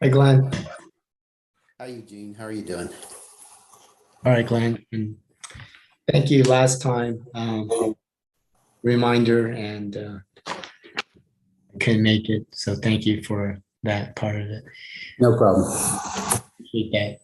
Hi, Glenn. Hi, Eugene. How are you doing? All right, Glenn. Thank you last time. Reminder and couldn't make it. So thank you for that part of it. No problem. Appreciate that.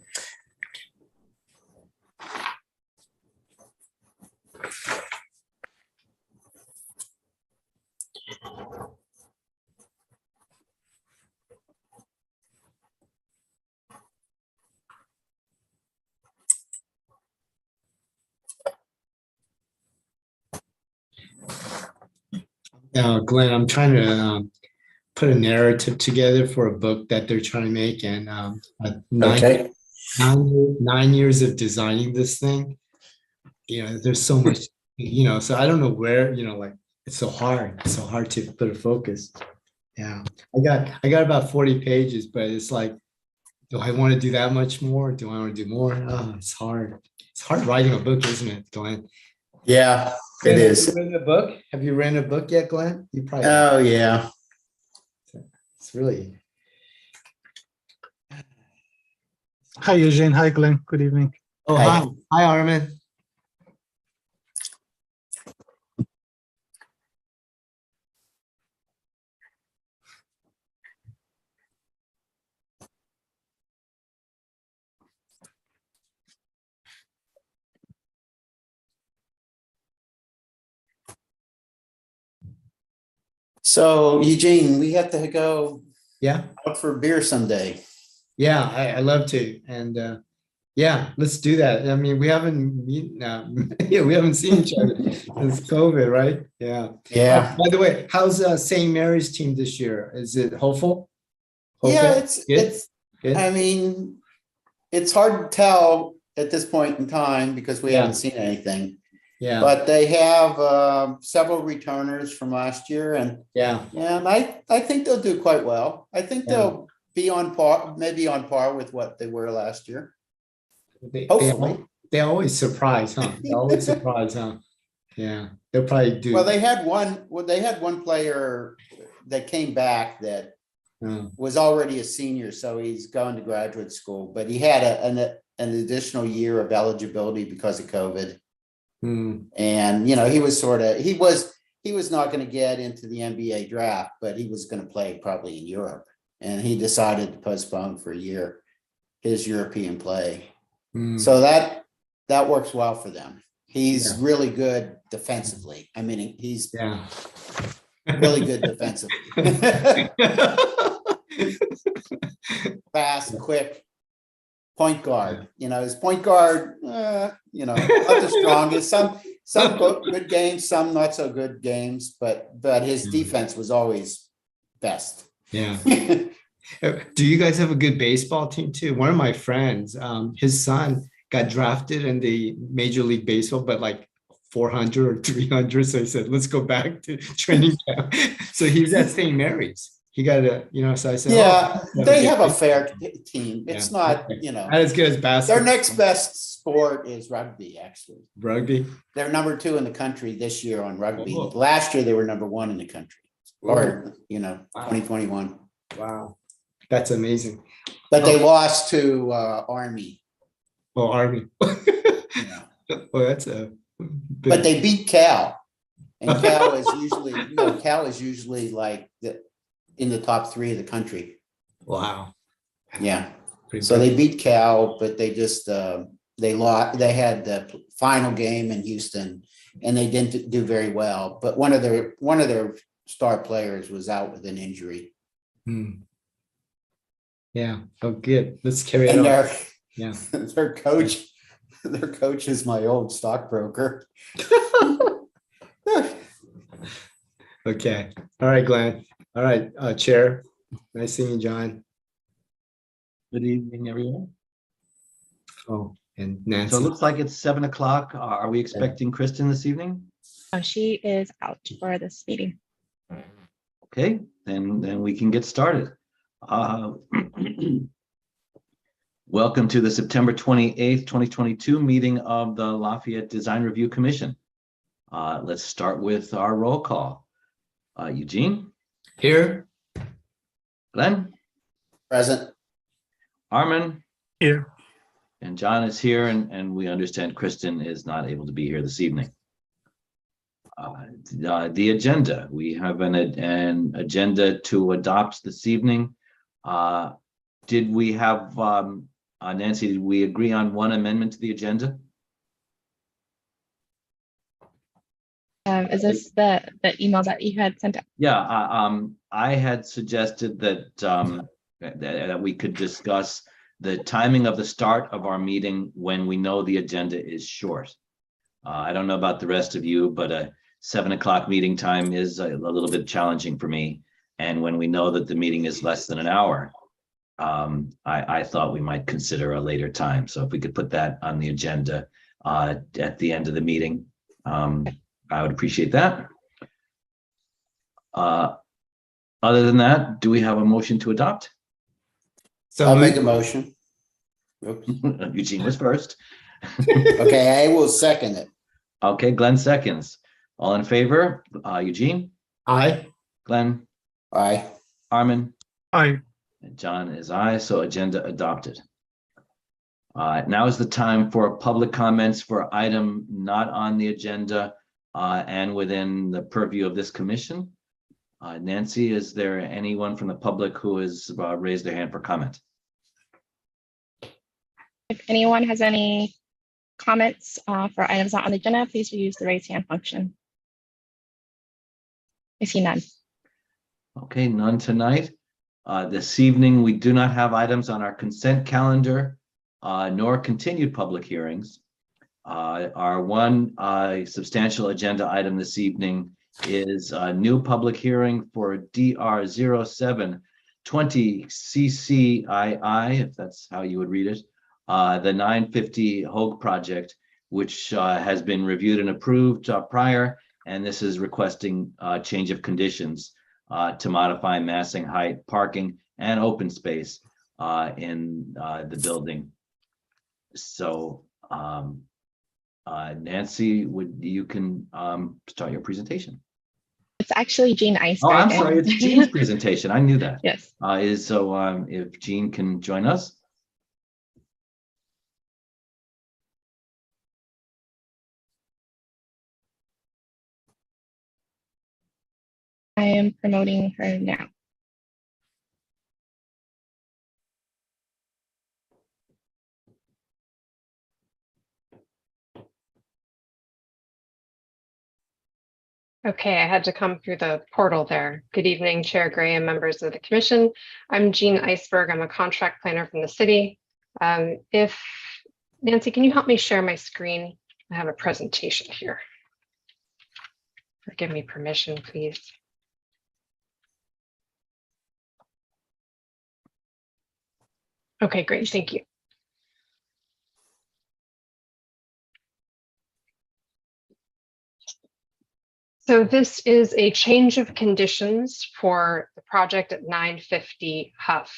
Glenn, I'm trying to put a narrative together for a book that they're trying to make, and Okay. 9 years of designing this thing. There's so much, so I don't know where, like it's so hard. It's so hard to put a focus. Yeah. I got about 40 pages, but it's like, do I want to do that much more? Do I want to do more? Oh, it's hard. It's hard writing a book, isn't it, Glenn? Yeah, Glenn, it have is. you written a book? Have you written a book yet, Glenn? You probably have. Oh, yeah. It's really. Hi, Eugene. Hi, Glenn. Good evening. Oh, Hi. hi. Hi, Armin. So, Eugene, we have to go Yeah. out for beer someday. Yeah, I love to. And yeah, let's do that. I mean, we haven't yeah, we haven't seen each other since COVID, right? Yeah. Yeah. By the way, how's St. Mary's team this year? Is it hopeful? Yeah, Hopeful? Good? Good? I mean, it's hard to tell at this point in time because we Yeah. haven't seen anything. Yeah. But they have several returners from last year, and Yeah. I think they'll do quite well. I think Yeah. they'll be on par, maybe on par with what they were last year. They Hopefully. they always surprise, huh? They always surprise, huh? Yeah. They'll probably do. Well, they had one player that came back that was already a senior, so he's going to graduate school, but he had an additional year of eligibility because of COVID. And he was not going to get into the NBA draft, but he was going to play probably in Europe, and he decided to postpone for a year his European play. So that works well for them. He's really good defensively. I mean, he's really good defensively. Fast, quick, point guard. His point guard, not the strongest. Some good games, some not so good games, but his defense was always best. Yeah. Do you guys have a good baseball team too? One of my friends, his son got drafted in the Major League Baseball, but like 400 or 300. So he said, let's go back to training camp. So he was at St. Mary's. He got so I said, they have a fair team. It's not, not as good as basketball. Their next best sport is rugby, actually. Rugby? They're number 2 in the country this year on rugby. Last year, they were number 1 in the country. Or, 2021. Wow. That's amazing. But they lost to Army. Oh, Army. Oh, that's a big... But they beat Cal. And Cal is usually like in the top 3 of the country. Wow. Yeah. So they beat Cal, but they just they lost. They had the final game in Houston, and they didn't do very well. But one of their star players was out with an injury. Yeah. Oh, good. Let's carry it on. Yeah. Their coach is my old stockbroker. Okay. All right, Glenn. All right, Chair. Nice seeing you, John. Good evening, everyone. Oh, and Nancy. So it looks like it's 7 o'clock. Are we expecting Kristen this evening? Oh, she is out for this meeting. Okay, then we can get started. Welcome to the September 28th, 2022 meeting of the Lafayette Design Review Commission. Let's start with our roll call. Eugene? Here. Glenn? Present. Armin, Here. and John is here, and we understand Kristen is not able to be here this evening. The agenda, we have an agenda to adopt this evening. Did we have, Nancy, did we agree on one amendment to the agenda? Is this the email that you had sent out? Yeah, I had suggested that we could discuss the timing of the start of our meeting when we know the agenda is short. I don't know about the rest of you, but a 7 o'clock meeting time is a little bit challenging for me. And when we know that the meeting is less than an hour, I thought we might consider a later time. So if we could put that on the agenda at the end of the meeting, I would appreciate that. Other than that, do we have a motion to adopt? So I'll make a motion. Oops. Eugene was first. Okay, I will second it. Okay, Glenn seconds. All in favor? Eugene, aye. Glenn, Aye. Armin, Aye. and John is aye, so agenda adopted. Now is the time for public comments for item not on the agenda and within the purview of this commission. Nancy, is there anyone from the public who has raised their hand for comment? If anyone has any comments for items not on the agenda, please use the raise hand function. I see none. Okay, none tonight. This evening, we do not have items on our consent calendar, nor continued public hearings. Our one substantial agenda item this evening is a new public hearing for DR 0720 CCII, if that's how you would read it, the 950 Hogue project, which has been reviewed and approved prior, and this is requesting change of conditions to modify massing, height, parking, and open space in the building. So Nancy, you can start your presentation. It's actually Jean Iceberg. Oh, I'm sorry, it's Jean's presentation. I knew that. Yes. If Jean can join us. I am promoting her now. Okay, I had to come through the portal there. Good evening, Chair Gray and members of the commission. I'm Jean Iceberg. I'm a contract planner from the city. If Nancy, can you help me share my screen? I have a presentation here. Give me permission, please. Okay, great. Thank you. So this is a change of conditions for the project at 950 Huff.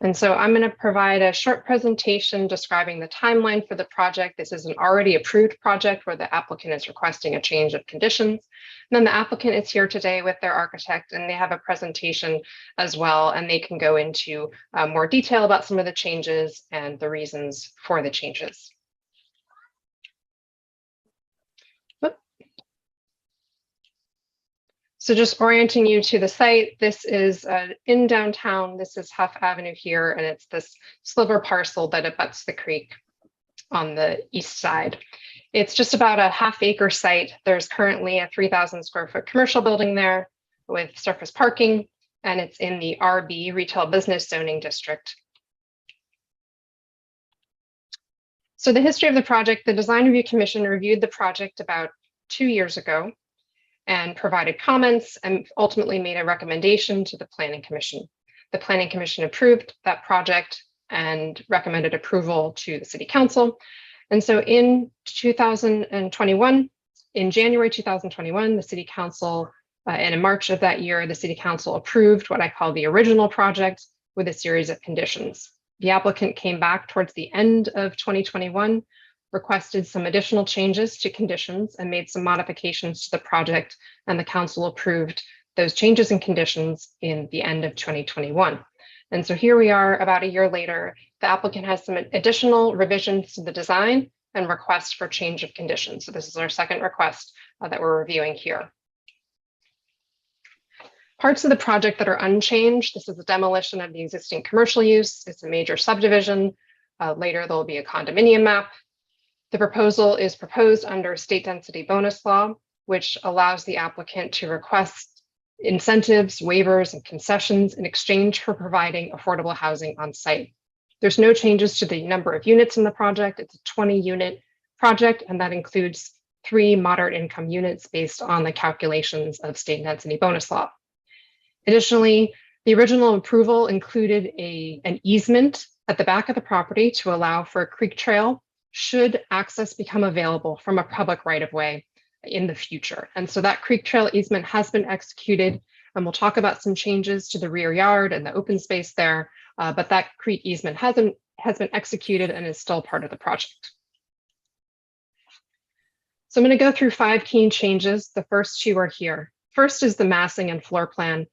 And so I'm going to provide a short presentation describing the timeline for the project. This is an already approved project where the applicant is requesting a change of conditions. And then the applicant is here today with their architect, and they have a presentation as well, and they can go into more detail about some of the changes and the reasons for the changes. So just orienting you to the site, this is in downtown. This is Huff Avenue here, and it's this sliver parcel that abuts the creek on the east side. It's just about a half-acre site. There's currently a 3,000 square foot commercial building there with surface parking, and it's in the RB Retail Business Zoning District. So the history of the project, the Design Review Commission reviewed the project about 2 years ago and provided comments and ultimately made a recommendation to the Planning Commission. The Planning Commission approved that project and recommended approval to the City Council. And so in 2021, in January 2021, the City Council, and in March of that year, the City Council approved what I call the original project with a series of conditions. The applicant came back towards the end of 2021, requested some additional changes to conditions and made some modifications to the project, and the council approved those changes and conditions in the end of 2021. And so here we are about a year later, the applicant has some additional revisions to the design and request for change of conditions. So this is our second request that we're reviewing here. Parts of the project that are unchanged. This is a demolition of the existing commercial use. It's a major subdivision. Later, there'll be a condominium map. The proposal is proposed under state density bonus law, which allows the applicant to request incentives, waivers, and concessions in exchange for providing affordable housing on site. There's no changes to the number of units in the project. It's a 20-unit project, and that includes 3 moderate income units based on the calculations of state density bonus law. Additionally, the original approval included an easement at the back of the property to allow for a creek trail should access become available from a public right-of-way in the future. And so that creek trail easement has been executed, and we'll talk about some changes to the rear yard and the open space there, but that creek easement has been executed and is still part of the project. So I'm going to go through 5 key changes. The first 2 are here. First is the massing and floor plan.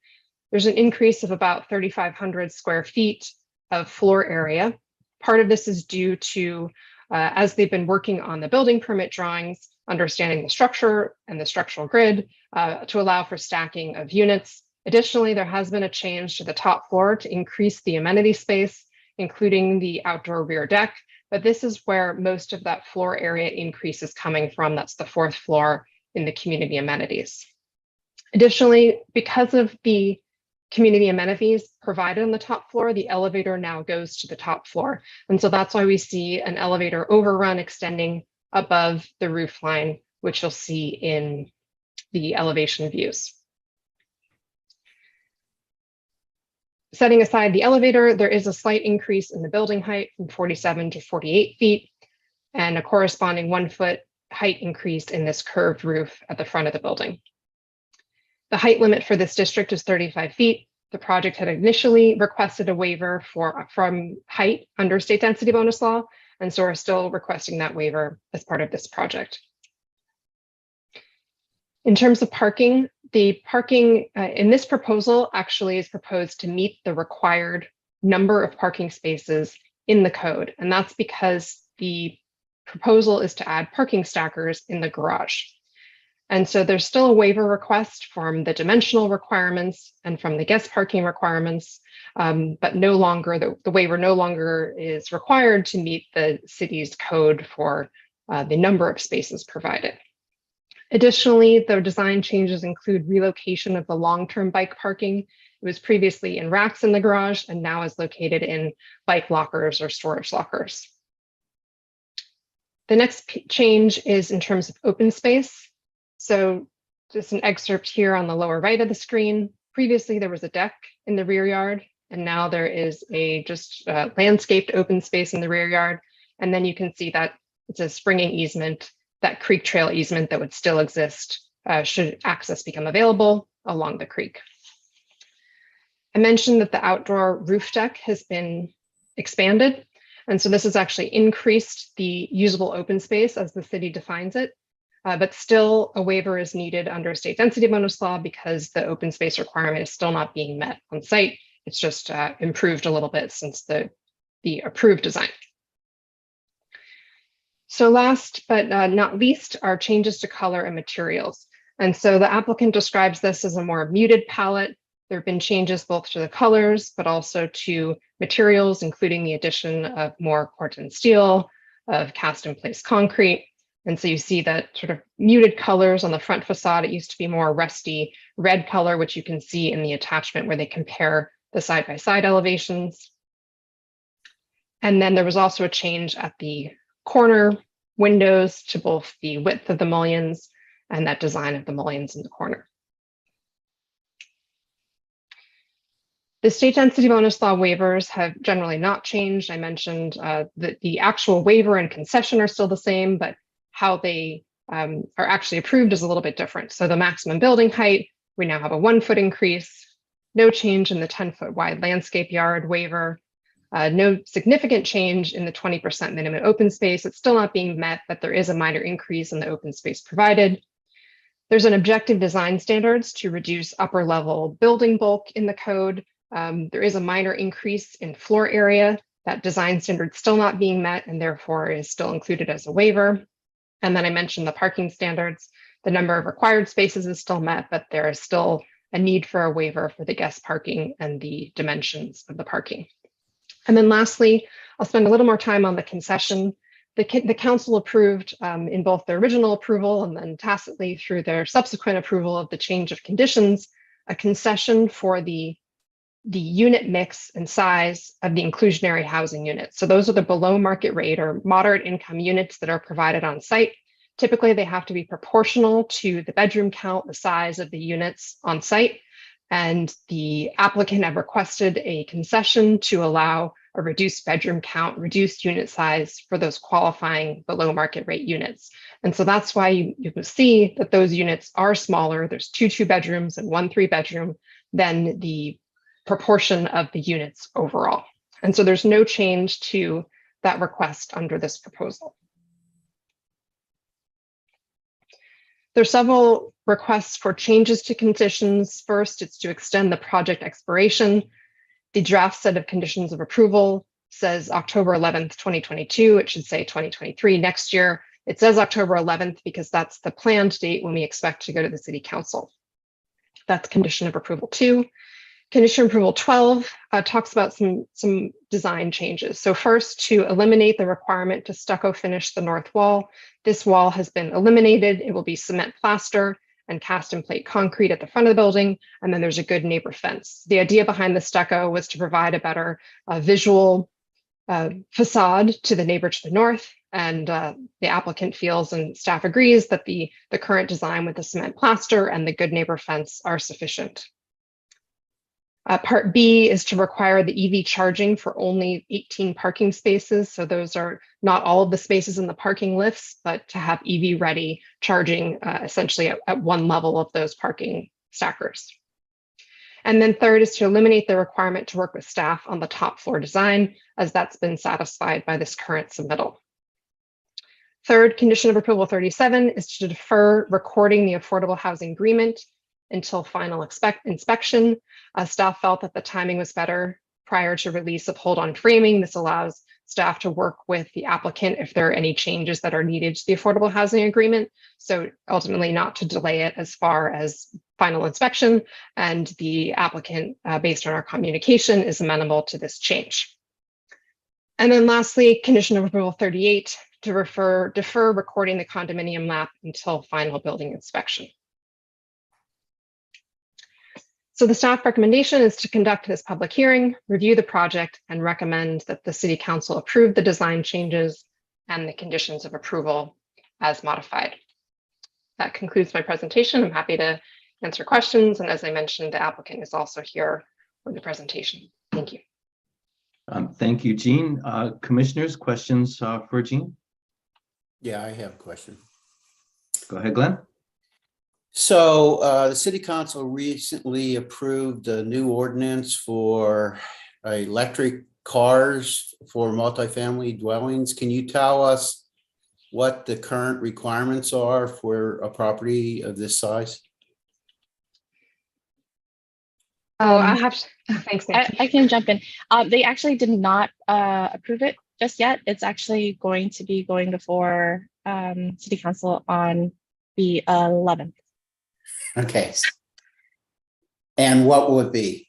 There's an increase of about 3,500 square feet of floor area. Part of this is due to, as they've been working on the building permit drawings, understanding the structure and the structural grid to allow for stacking of units. Additionally, there has been a change to the top floor to increase the amenity space, including the outdoor rear deck. But this is where most of that floor area increase is coming from. That's the 4th floor in the community amenities. Additionally, because of the community amenities provided on the top floor, the elevator now goes to the top floor. And so that's why we see an elevator overrun extending above the roof line, which you'll see in the elevation views. Setting aside the elevator, there is a slight increase in the building height from 47 to 48 feet and a corresponding 1-foot height increase in this curved roof at the front of the building. The height limit for this district is 35 feet. The project had initially requested a waiver from height under state density bonus law, and so we're still requesting that waiver as part of this project. In terms of parking, the parking in this proposal actually is proposed to meet the required number of parking spaces in the code, and that's because the proposal is to add parking stackers in the garage. And so there's still a waiver request from the dimensional requirements and from the guest parking requirements, but no longer, the waiver no longer is required to meet the city's code for the number of spaces provided. Additionally, the design changes include relocation of the long-term bike parking. It was previously in racks in the garage and now is located in bike lockers or storage lockers. The next change is in terms of open space. So just an excerpt here on the lower right of the screen. Previously, there was a deck in the rear yard, and now there is a just landscaped open space in the rear yard. And then you can see that it's a springing easement, that creek trail easement that would still exist should access become available along the creek. I mentioned that the outdoor roof deck has been expanded. And so this has actually increased the usable open space as the city defines it. But still a waiver is needed under state density bonus law because the open space requirement is still not being met on site. It's just improved a little bit since the approved design. So last but not least are changes to color and materials. And so the applicant describes this as a more muted palette. There have been changes both to the colors, but also to materials, including the addition of more Corten steel, of cast in place concrete. And so you see that sort of muted colors on the front facade. It used to be more rusty red color, which you can see in the attachment where they compare the side-by-side elevations. And then there was also a change at the corner windows to both the width of the mullions and that design of the mullions in the corner. The state density bonus law waivers have generally not changed. I mentioned that the actual waiver and concession are still the same, but how they are actually approved is a little bit different. So the maximum building height, we now have a 1-foot increase, no change in the 10-foot wide landscape yard waiver, no significant change in the 20% minimum open space. It's still not being met, but there is a minor increase in the open space provided. There's an objective design standards to reduce upper level building bulk in the code. There is a minor increase in floor area that design standard still not being met and therefore is still included as a waiver. And then I mentioned the parking standards. The number of required spaces is still met, but there is still a need for a waiver for the guest parking and the dimensions of the parking. And then lastly, I'll spend a little more time on the concession. The council approved in both the original approval and then tacitly through their subsequent approval of the change of conditions, a concession for the unit mix and size of the inclusionary housing units. So those are the below market rate or moderate income units that are provided on site. Typically, they have to be proportional to the bedroom count, the size of the units on site. And the applicant have requested a concession to allow a reduced bedroom count, reduced unit size for those qualifying below market rate units. And so that's why you can see that those units are smaller. There's 2 bedrooms and 1 3-bedroom than the proportion of the units overall. And so there's no change to that request under this proposal. There's several requests for changes to conditions. First, it's to extend the project expiration. The draft set of conditions of approval says October 11th, 2022. It should say 2023 next year. It says October 11th because that's the planned date when we expect to go to the city council. That's condition of approval 2. Condition approval 12 talks about some design changes. So first, to eliminate the requirement to stucco finish the north wall. This wall has been eliminated. It will be cement plaster and cast and plate concrete at the front of the building. And then there's a good neighbor fence. The idea behind the stucco was to provide a better visual facade to the neighbor to the north. And the applicant feels and staff agrees that the current design with the cement plaster and the good neighbor fence are sufficient. Part B is to require the EV charging for only 18 parking spaces. So those are not all of the spaces in the parking lifts, but to have EV ready charging essentially at one level of those parking stackers. And then third is to eliminate the requirement to work with staff on the top floor design, as that's been satisfied by this current submittal. Third, condition of approval 37 is to defer recording the affordable housing agreement until final inspection. Staff felt that the timing was better prior to release of hold on framing. This allows staff to work with the applicant if there are any changes that are needed to the affordable housing agreement. So ultimately not to delay it as far as final inspection, and the applicant, based on our communication, is amenable to this change. And then lastly, condition of approval 38 to defer recording the condominium map until final building inspection. So the staff recommendation is to conduct this public hearing, review the project, and recommend that the City Council approve the design changes and the conditions of approval as modified. That concludes my presentation. I'm happy to answer questions. And as I mentioned, the applicant is also here for the presentation. Thank you. Thank you, Jean. Commissioners, questions for Jean? Yeah, I have a question. Go ahead, Glenn. So the city council recently approved a new ordinance for electric cars for multifamily dwellings. Can you tell us what the current requirements are for a property of this size? Oh, I have to, thanks, Nancy. I can jump in. They actually did not approve it just yet. It's actually going to be going before City Council on the 11th. Okay. And what will it be?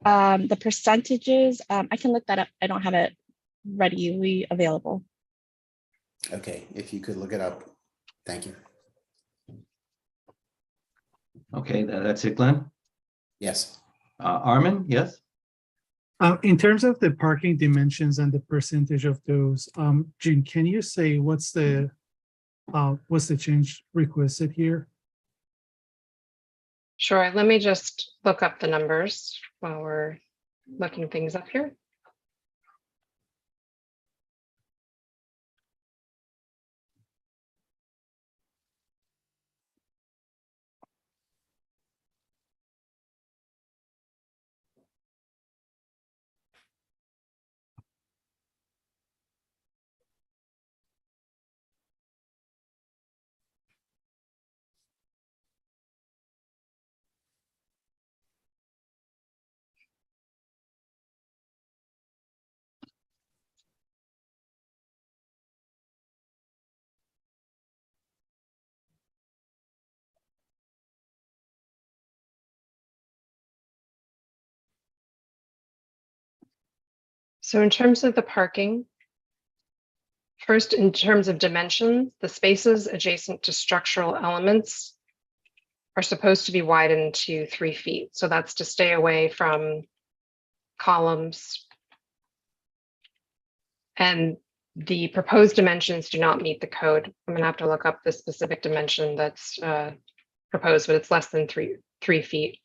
The percentages, I can look that up. I don't have it readily available. Okay, if you could look it up. Thank you. Okay, that's it, Glenn. Yes. Armin, yes? In terms of the parking dimensions and the percentage of those, Jean, can you say what's the change requested here? Sure, let me just look up the numbers while we're looking things up here. So in terms of the parking, first, in terms of dimension, the spaces adjacent to structural elements are supposed to be widened to 3 feet. So that's to stay away from columns. And the proposed dimensions do not meet the code. I'm gonna have to look up the specific dimension that's proposed, but it's less than three feet.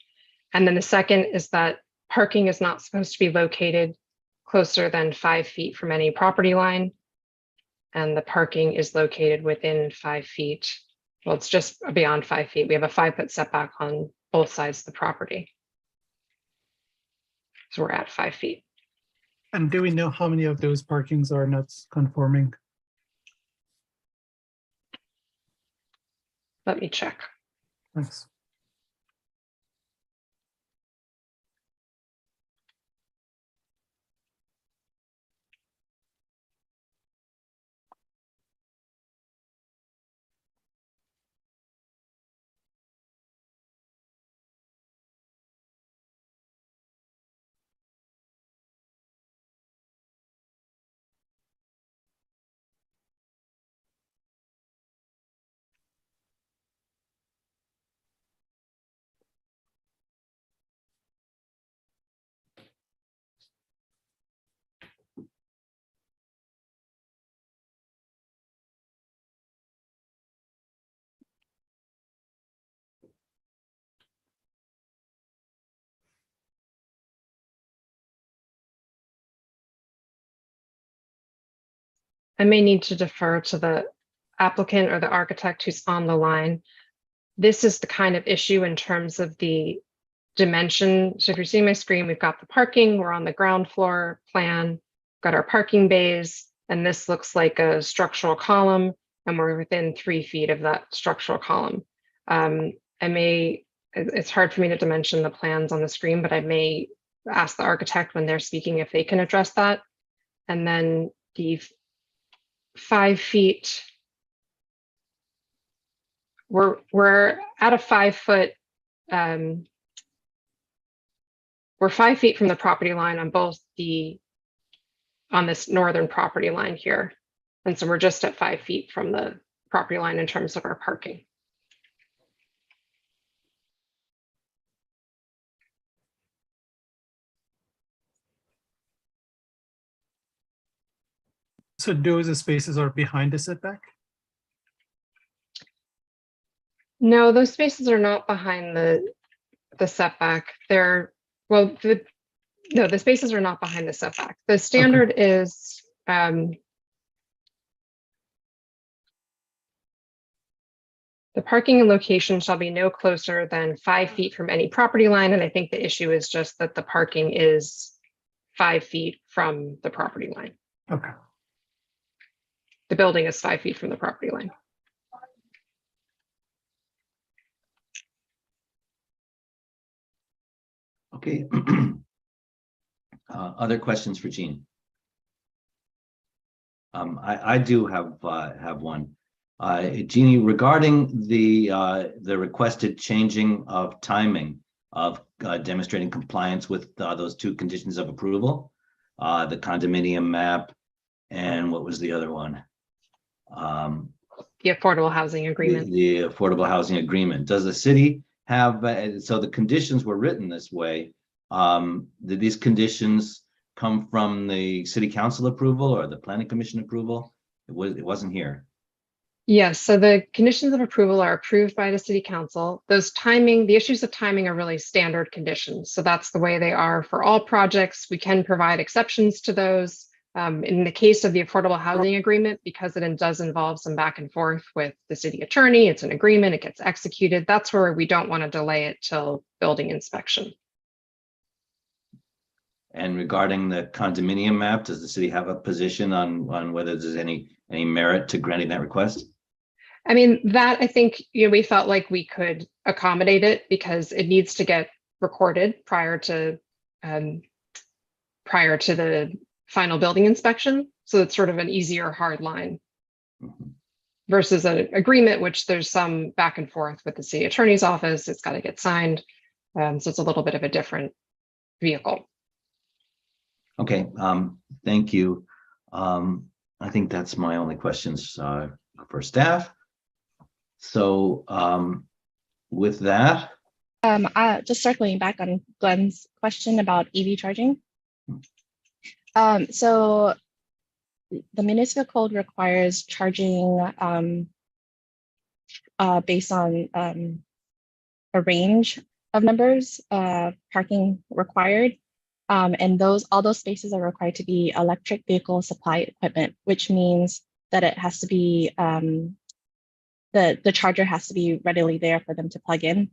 And then the second is that parking is not supposed to be located closer than 5 feet from any property line. And the parking is located within 5 feet. Well, it's just beyond 5 feet. We have a 5-foot setback on both sides of the property. So we're at 5 feet. And do we know how many of those parkings are not conforming? Let me check. Thanks. I may need to defer to the applicant or the architect who's on the line. This is the kind of issue in terms of the dimension. So if you're seeing my screen, we've got the parking, we're on the ground floor plan, got our parking bays, and this looks like a structural column, and we're within 3 feet of that structural column. It's hard for me to dimension the plans on the screen, but I may ask the architect when they're speaking if they can address that. And then the 5 feet, we're at a 5 foot, we're 5 feet from the property line on on this northern property line here. And so we're just at 5 feet from the property line in terms of our parking. So those spaces are behind the setback? No, those spaces are not behind the setback. The spaces are not behind the setback. The standard is the parking and location shall be no closer than 5 feet from any property line. And I think the issue is just that the parking is 5 feet from the property line. Okay. The building is 5 feet from the property line. Okay. Other questions for Jean? I do have one. Jeannie, regarding the requested changing of timing of demonstrating compliance with those 2 conditions of approval, the condominium map, and what was the other one? The affordable housing agreement. The affordable housing agreement. Does the city have, so the conditions were written this way. Did these conditions come from the city council approval or the planning commission approval? It wasn't here. Yes, so the conditions of approval are approved by the city council. The issues of timing are really standard conditions. So that's the way they are for all projects. We can provide exceptions to those. In the case of the affordable housing agreement, because it does involve some back and forth with the city attorney, it's an agreement, it gets executed. That's where we don't want to delay it till building inspection. And regarding the condominium map, does the city have a position on whether there's any merit to granting that request? I mean, that I think, we felt like we could accommodate it because it needs to get recorded prior to the final building inspection. So it's sort of an easier hard line versus an agreement, which there's some back and forth with the city attorney's office. It's got to get signed. So it's a little bit of a different vehicle. Okay, thank you. I think that's my only questions for staff. So with that, Just circling back on Glenn's question about EV charging. So the municipal code requires charging based on a range of numbers, parking required. And all those spaces are required to be electric vehicle supply equipment, which means that it has to be, the charger has to be readily there for them to plug in.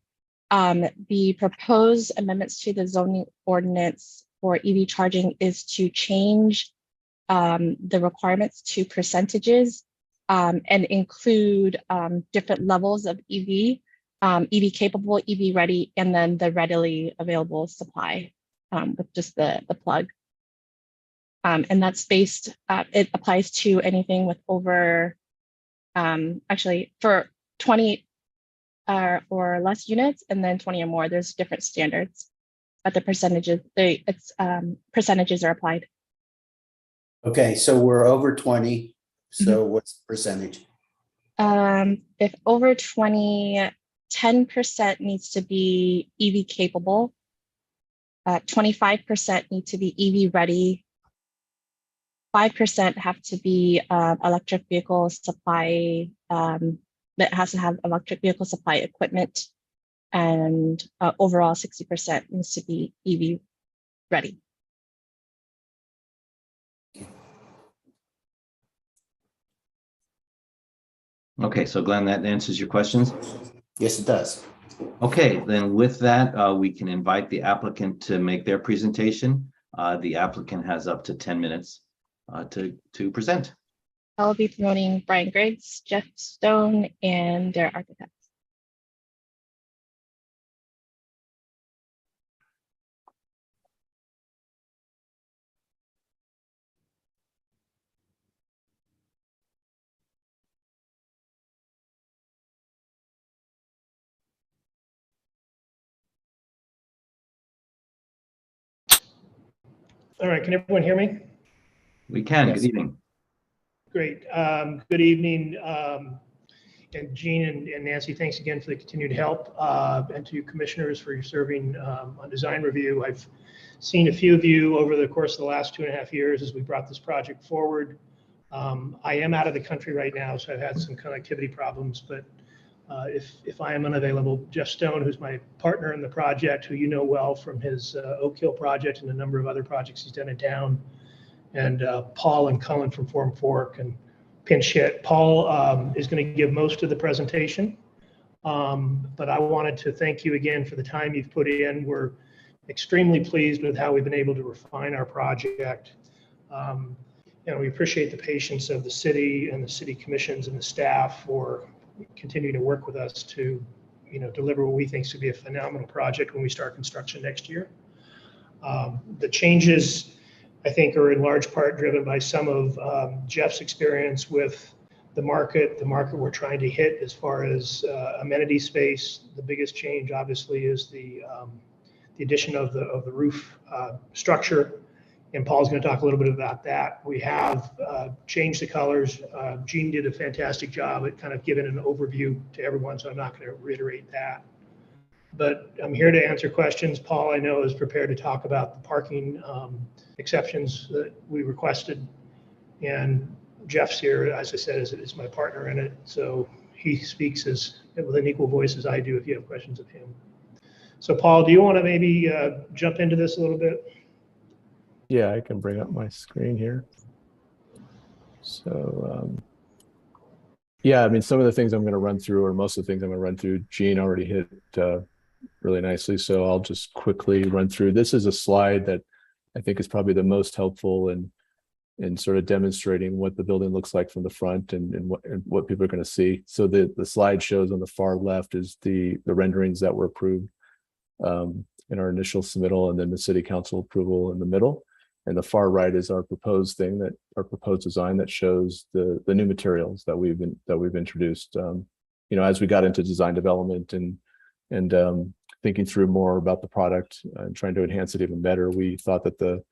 The proposed amendments to the zoning ordinance for EV charging is to change the requirements to percentages and include different levels of EV, EV capable, EV ready, and then the readily available supply with just the plug. And that's based, it applies to anything with over, actually for 20 or less units, and then 20 or more, there's different standards. But the percentages, percentages are applied. Okay, so we're over 20. So what's the percentage? If over 20, 10% needs to be EV capable. 25% need to be EV ready. 5% have to be electric vehicle supply, that has to have electric vehicle supply equipment. And overall 60% needs to be EV ready. okay, so Glenn, that answers your questions. Yes, it does. Okay, then with that, we can invite the applicant to make their presentation. The applicant has up to 10 minutes to present. I'll be promoting Brian Griggs, Jeff Stone, and their architects. All right, can everyone hear me? We can. Yes. Good evening. Great. Good evening. And Jean and Nancy, thanks again for the continued help, and to you commissioners for your serving on design review. I've seen a few of you over the course of the last 2.5 years as we brought this project forward. I am out of the country right now, so I've had some connectivity problems, but if I am unavailable, Jeff Stone, who's my partner in the project, who you know well from his Oak Hill project and a number of other projects he's done in town, and Paul and Cullen from Form Fork and Pinch Hit. Paul is going to give most of the presentation, but I wanted to thank you again for the time you've put in. We're extremely pleased with how we've been able to refine our project. And we appreciate the patience of the city and the city commissions and the staff for continuing to work with us to, deliver what we think should be a phenomenal project when we start construction next year. The changes, I think, are in large part driven by some of Jeff's experience with the market we're trying to hit as far as amenity space. The biggest change, obviously, is the addition of the roof structure. And Paul's going to talk a little bit about that. We have changed the colors. Jean did a fantastic job at kind of giving an overview to everyone, so I'm not going to reiterate that. But I'm here to answer questions. Paul, I know, is prepared to talk about the parking exceptions that we requested. And Jeff's here, as I said, is my partner in it. So he speaks with an equal voice as I do if you have questions of him. So Paul, do you want to maybe jump into this a little bit? Yeah, I can bring up my screen here. So, yeah, I mean, some of the things I'm going to run through, or most of the things I'm going to run through, Jean already hit really nicely. So I'll just quickly run through. This is a slide that I think is probably the most helpful in sort of demonstrating what the building looks like from the front and what people are going to see. So the slide shows on the far left is the renderings that were approved in our initial submittal, and then the city council approval in the middle. And the far right is our proposed design that shows the new materials that we've introduced. As we got into design development and thinking through more about the product and trying to enhance it even better, we thought that the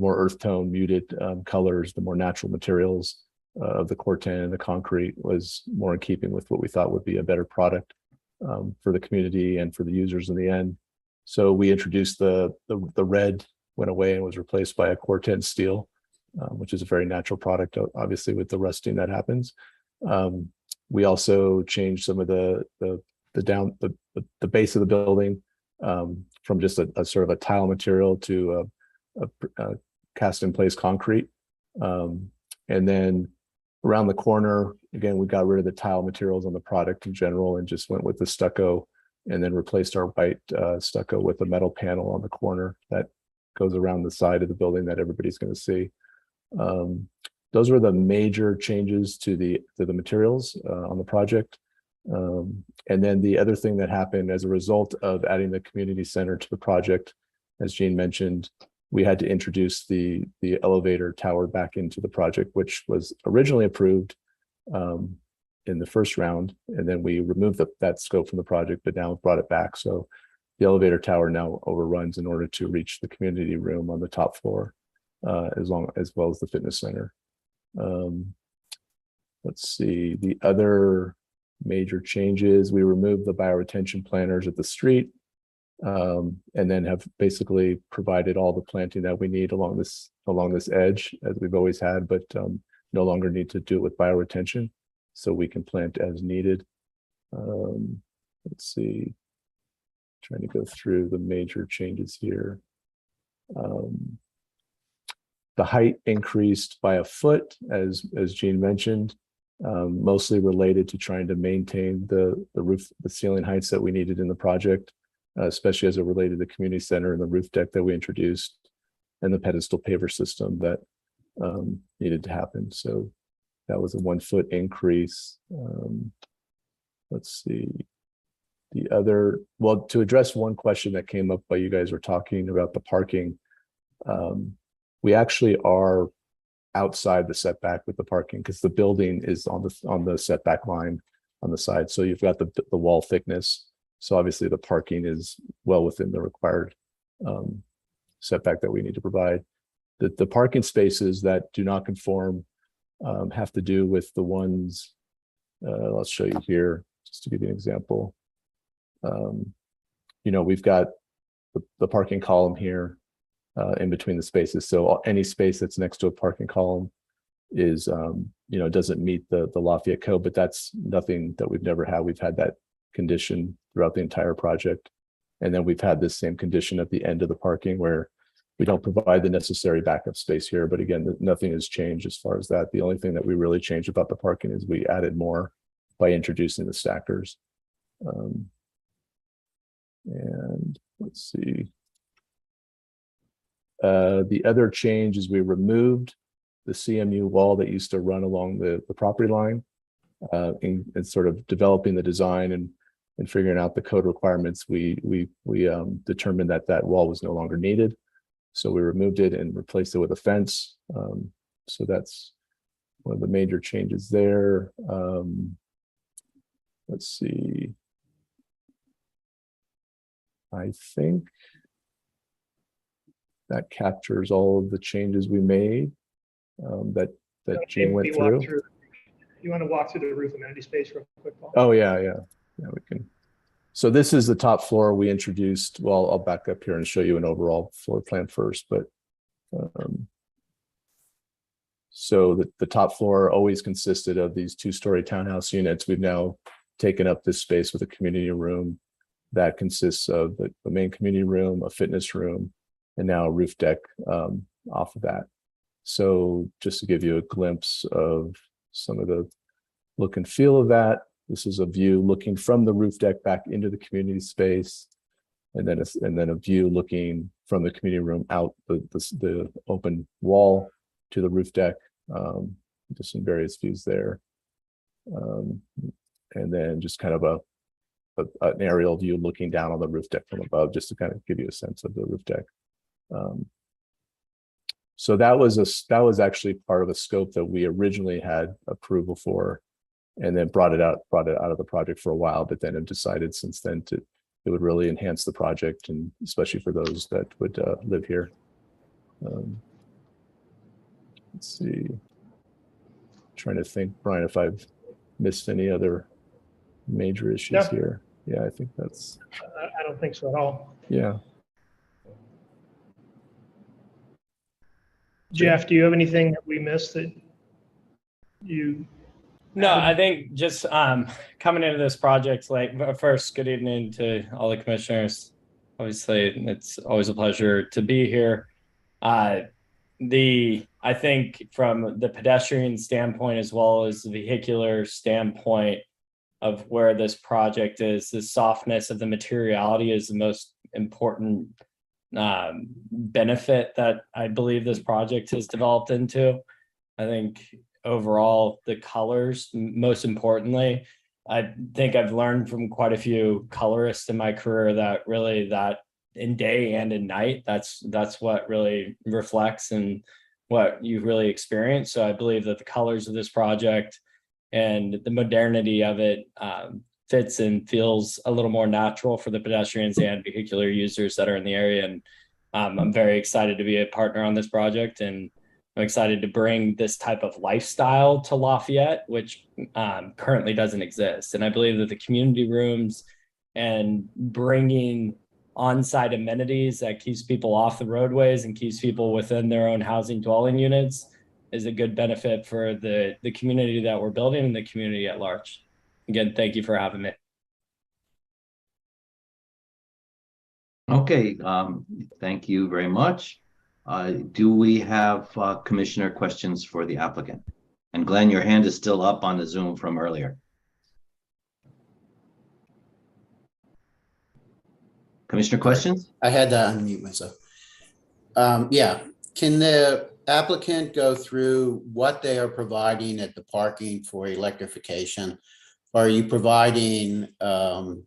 more earth tone muted colors, the more natural materials of the corten and the concrete was more in keeping with what we thought would be a better product for the community and for the users in the end. So we introduced the red went away and was replaced by a corten steel, which is a very natural product, obviously with the rusting that happens. We also changed some of the base of the building from just a sort of a tile material to a cast in place concrete. And then around the corner, again, we got rid of the tile materials on the product in general and just went with the stucco, and then replaced our white stucco with a metal panel on the corner that goes around the side of the building that everybody's going to see. Those were the major changes to the materials on the project. And then the other thing that happened as a result of adding the community center to the project, as Jean mentioned, we had to introduce the elevator tower back into the project, which was originally approved in the first round, and then we removed that scope from the project, but now brought it back. So the elevator tower now overruns in order to reach the community room on the top floor, as well as the fitness center. Let's see, the other major changes, we removed the bioretention planters at the street, and then have basically provided all the planting that we need along this edge, as we've always had, but no longer need to do it with bioretention, so we can plant as needed. Let's see, trying to go through the major changes here. The height increased by a foot, as Jean mentioned, mostly related to trying to maintain the roof, the ceiling heights that we needed in the project, especially as it related to the community center and the roof deck that we introduced, and the pedestal paver system that needed to happen. So that was a 1 foot increase. Let's see. The other, well, to address one question that came up while you guys were talking about the parking, we actually are outside the setback with the parking because the building is on the setback line on the side. So you've got the wall thickness. So obviously the parking is well within the required setback that we need to provide. The parking spaces that do not conform have to do with the ones, I'll show you here, just to give you an example. We've got the parking column here in between the spaces. So any space that's next to a parking column is, doesn't meet the Lafayette code, but that's nothing that we've never had. We've had that condition throughout the entire project. And then we've had this same condition at the end of the parking where we don't provide the necessary backup space here. But again, nothing has changed as far as that. The only thing that we really changed about the parking is we added more by introducing the stackers. And let's see. The other change is we removed the CMU wall that used to run along the property line, in sort of developing the design and figuring out the code requirements. We determined that wall was no longer needed. So we removed it and replaced it with a fence. So that's one of the major changes there. Let's see. I think that captures all of the changes we made that Jean went through. You want to walk through the roof amenity space real quick, Paul? Oh, yeah, we can. So this is the top floor we introduced. Well, I'll back up here and show you an overall floor plan first, but so the top floor always consisted of these 2-story townhouse units. We've now taken up this space with a community room that consists of the main community room, a fitness room, and now a roof deck off of that. So just to give you a glimpse of some of the look and feel of that, this is a view looking from the roof deck back into the community space, and then a view looking from the community room out the open wall to the roof deck. Just some various views there, and then just kind of an aerial view looking down on the roof deck from above, just to kind of give you a sense of the roof deck. So that was actually part of a scope that we originally had approval for, and then brought it out of the project for a while, but then have decided since then it would really enhance the project, and especially for those that would live here. Let's see. Trying to think, Brian, if I've missed any other major issues No. here. Yeah, I think that's, I don't think so at all. yeah. Jeff, do you have anything that we missed that you? No, I think just coming into this project, like first, good evening to all the commissioners. Obviously, it's always a pleasure to be here. I think from the pedestrian standpoint as well as the vehicular standpoint of where this project is, the softness of the materiality is the most important benefit that I believe this project has developed into. I think overall the colors, most importantly, I think I've learned from quite a few colorists in my career that really that in day and in night, that's what really reflects and what you really experience. So I believe that the colors of this project and the modernity of it fits and feels a little more natural for the pedestrians and vehicular users that are in the area. And I'm very excited to be a partner on this project, and I'm excited to bring this type of lifestyle to Lafayette, which currently doesn't exist. And I believe that the community rooms and bringing on-site amenities that keeps people off the roadways and keeps people within their own housing dwelling units is a good benefit for the community that we're building and the community at large. Again, thank you for having me. Okay, thank you very much. Do we have commissioner questions for the applicant? And Glenn, your hand is still up on the Zoom from earlier. Commissioner questions? I had to unmute myself. Yeah, can the applicant go through what they are providing at the parking for electrification? Are you providing, what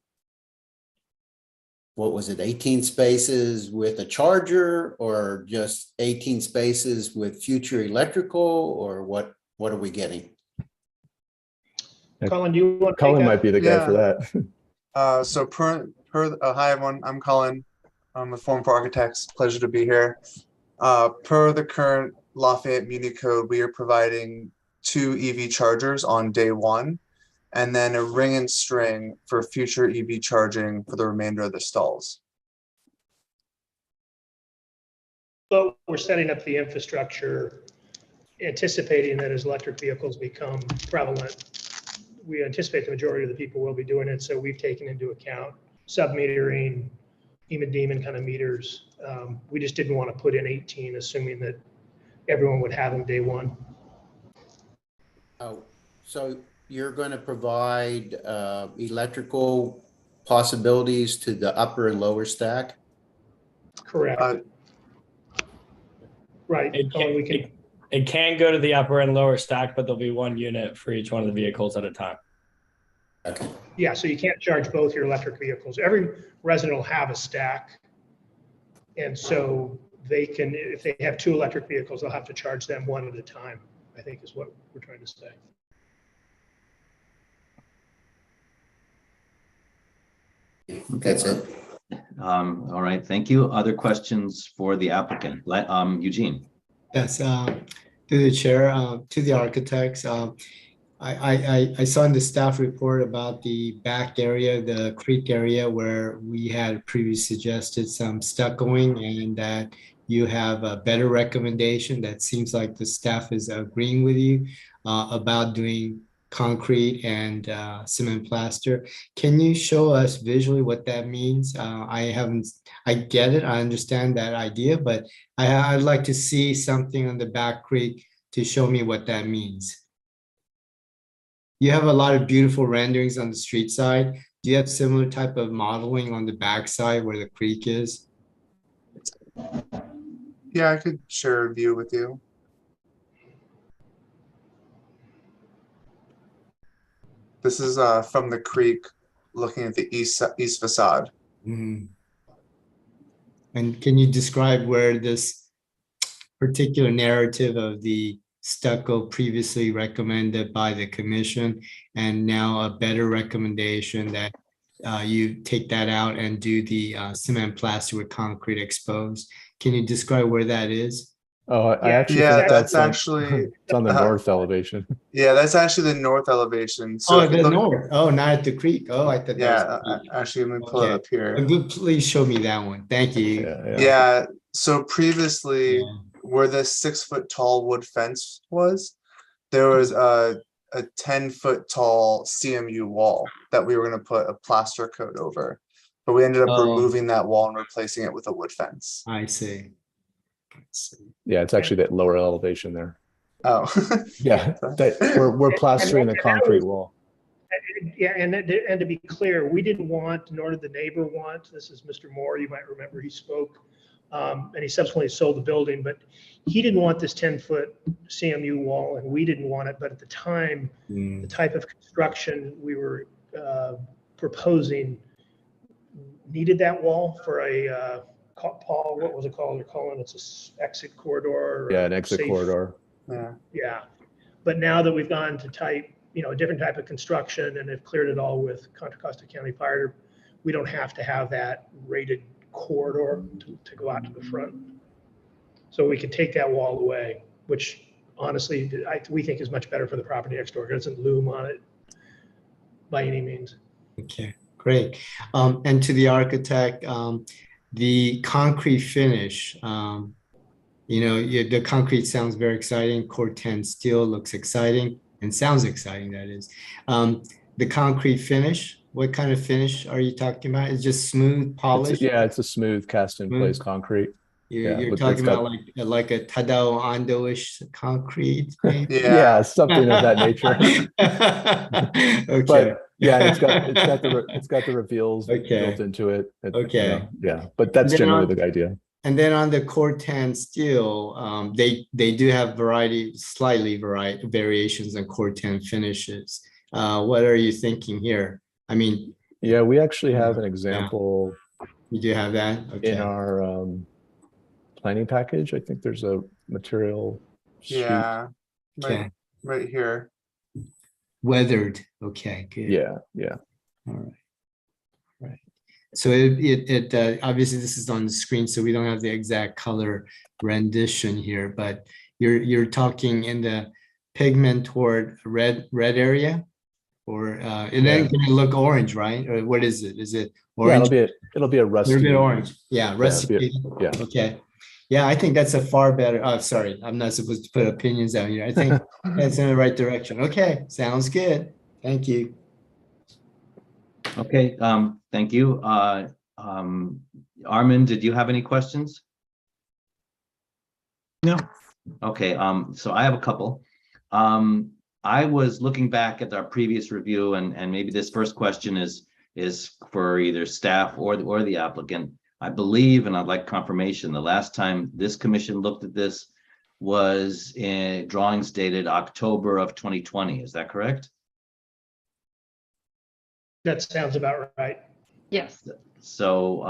was it, 18 spaces with a charger, or just 18 spaces with future electrical, or what are we getting? Colin, do you want to? Colin might be the guy for Yeah. that. So hi everyone, I'm Colin. I'm a former architect. Pleasure to be here. Per the current Lafayette Muni Code, we are providing 2 EV chargers on day 1, and then a ring and string for future EV charging for the remainder of the stalls. But we're setting up the infrastructure, anticipating that as electric vehicles become prevalent, we anticipate the majority of the people will be doing it. So we've taken into account sub-metering, demon kind of meters. We just didn't want to put in 18, assuming that everyone would have them day 1. Oh, so you're going to provide electrical possibilities to the upper and lower stack? Correct. Right. It can go to the upper and lower stack, but there'll be 1 unit for each one of the vehicles at a time. Okay. Yeah, so you can't charge both your electric vehicles. Every resident will have a stack. And so they can, if they have 2 electric vehicles, they'll have to charge them 1 at a time, I think is what we're trying to say. That's it. All right, thank you. Other questions for the applicant? Eugene. Yes, to the chair, to the architects. I saw in the staff report about the back area, the creek area, where we had previously suggested some stuccoing, and that you have a better recommendation. That seems like the staff is agreeing with you about doing concrete and cement plaster. Can you show us visually what that means? I get it, I understand that idea, but I'd like to see something on the back creek to show me what that means. You have a lot of beautiful renderings on the street side. Do you have similar type of modeling on the back side where the creek is? Yeah, I could share a view with you. This is from the creek looking at the east facade. Mm. And can you describe where this particular narrative of the stucco previously recommended by the commission, and now a better recommendation that you take that out and do the cement plaster with concrete exposed? Can you describe where that is? Oh, I Yeah, actually Yeah, think that's that's on, actually it's on the uh, north elevation. yeah, that's actually the north elevation. So Oh, if you the look, north. Oh, not at the creek. Oh, I thought that was yeah, the creek. actually, let me pull it Okay. up here. Good, please show me that one. Thank you. Yeah, yeah. Yeah, so previously Yeah. where the 6 foot tall wood fence was, there was a 10 foot tall CMU wall that we were gonna put a plaster coat over. But we ended up Oh. removing that wall and replacing it with a wood fence. I see. I see. Yeah, it's actually that lower elevation there. Oh. Yeah, that we're plastering the concrete wall. Yeah, and to be clear, we didn't want, nor did the neighbor want, this is Mr. Moore, you might remember, he spoke, and he subsequently sold the building, but he didn't want this 10-foot CMU wall, and we didn't want it, but at the time, the type of construction we were proposing needed that wall for a, Paul, what was it called? They're calling it an exit corridor. Or Yeah, an exit safe- Yeah. corridor. Yeah, but now that we've gone to type, a different type of construction and have cleared it all with Contra Costa County Fire, we don't have to have that rated corridor to go out to the front. So we can take that wall away, which honestly, we think is much better for the property next door. It doesn't loom on it by any means. Okay, great. And to the architect, the concrete finish, the concrete sounds very exciting. Core 10 steel looks exciting and sounds exciting, that is. The concrete finish, what kind of finish are you talking about? It's just smooth, polished? Yeah, it's a smooth cast in place concrete. You're but talking it's got- about like a Tadao Ando-ish concrete, maybe? Yeah, something of that nature. Okay. But yeah, it's got the reveals Okay. built into it. Okay. Yeah, but that's Then generally on- the idea. And then on the core 10 steel, they do have slightly variations on core 10 finishes. What are you thinking here? I mean, Yeah, we actually have an example you do have that? Okay. in our planning package. I think there's a material sheet. Yeah. Okay. Right here. Weathered. Okay, good. Yeah. All right. Right. So it obviously this is on the screen, so we don't have the exact color rendition here, but you're talking in the pigment toward red area, or and then Yeah. can it look orange, right? Or what is it? Is it Yeah, orange? it'll be a A rusty. little bit orange. Yeah, rusty. Yeah. Okay. Yeah, I think that's a far better. Oh, sorry, I'm not supposed to put opinions out here. I think that's in the right direction. Okay, sounds good. Thank you. Okay, thank you. Armin, did you have any questions? No. Okay, so I have a couple. I was looking back at our previous review, and maybe this first question is for either staff or the applicant. I believe, and I'd like confirmation, the last time this commission looked at this was in drawings dated October of 2020. Is that correct? That sounds about right. Yes. So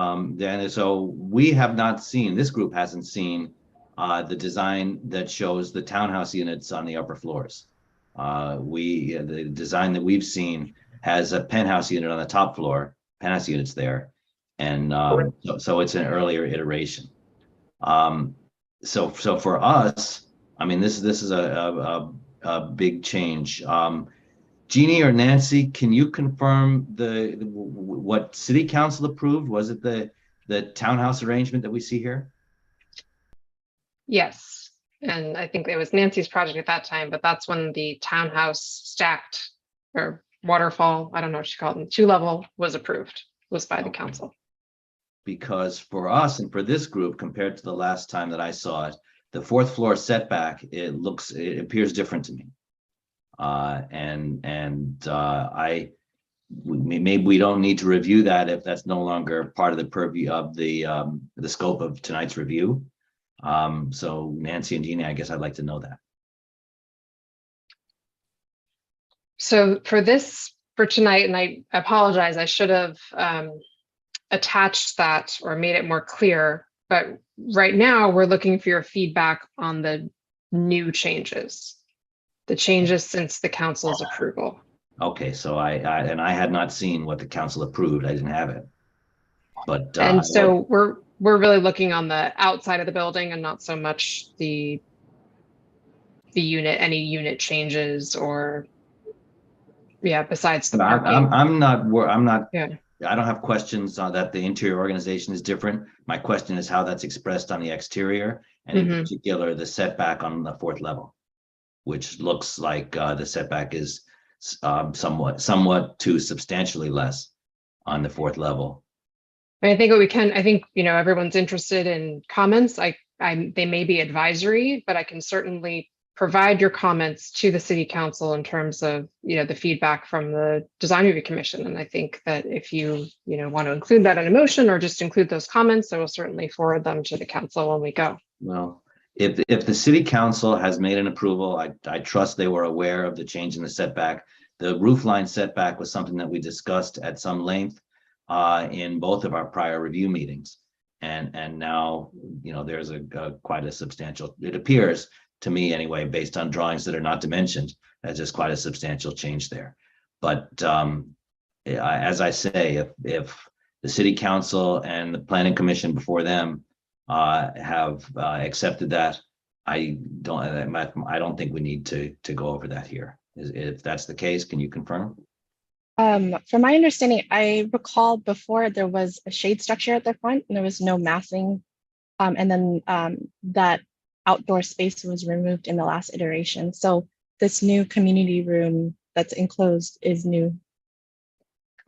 so we have not seen, this group hasn't seen the design that shows the townhouse units on the upper floors. The design that we've seen has a penthouse unit on the top floor, penthouse units there. And so it's an earlier iteration. So for us, I mean, this is a big change. Jeannie or Nancy, can you confirm what city council approved? Was it the townhouse arrangement that we see here? Yes. And I think it was Nancy's project at that time, but that's when the townhouse stacked or waterfall, I don't know what she called it, 2-level was approved, was by the council. Because for us and for this group, compared to the last time that I saw it, the 4th floor setback, it appears different to me. Maybe we don't need to review that if that's no longer part of the purview of the scope of tonight's review. So Nancy and Jeannie, I guess I'd like to know that. So for tonight, and I apologize, I should have attached that or made it more clear, but right now we're looking for your feedback on the new changes, the changes since the council's approval. Okay, so I had not seen what the council approved. I didn't have it. But And so we're really looking on the outside of the building and not so much the unit, any unit changes or, yeah, besides the I'm, parking. I'm not, Yeah. I don't have questions on that the interior organization is different. My question is how that's expressed on the exterior, and in Mhm. particular, the setback on the fourth level, which looks like the setback is somewhat to substantially less on the fourth level. And I think what we can, I think, you know, everyone's interested in comments. They may be advisory, but I can certainly provide your comments to the city council in terms of, you know, the feedback from the design review commission. And I think that if you want to include that in a motion or just include those comments, I will certainly forward them to the council when we go. Well, if the city council has made an approval, I trust they were aware of the change in the setback. The roof line setback was something that we discussed at some length in both of our prior review meetings. And now, you know, there's quite a substantial, it appears to me anyway, based on drawings that are not dimensioned, that's just quite a substantial change there. But as I say, if the city council and the planning commission before them have accepted that, I don't think we need to go over that here. If that's the case, can you confirm? From my understanding, I recall before there was a shade structure at the front and there was no massing. And then that outdoor space was removed in the last iteration. So this new community room that's enclosed is new.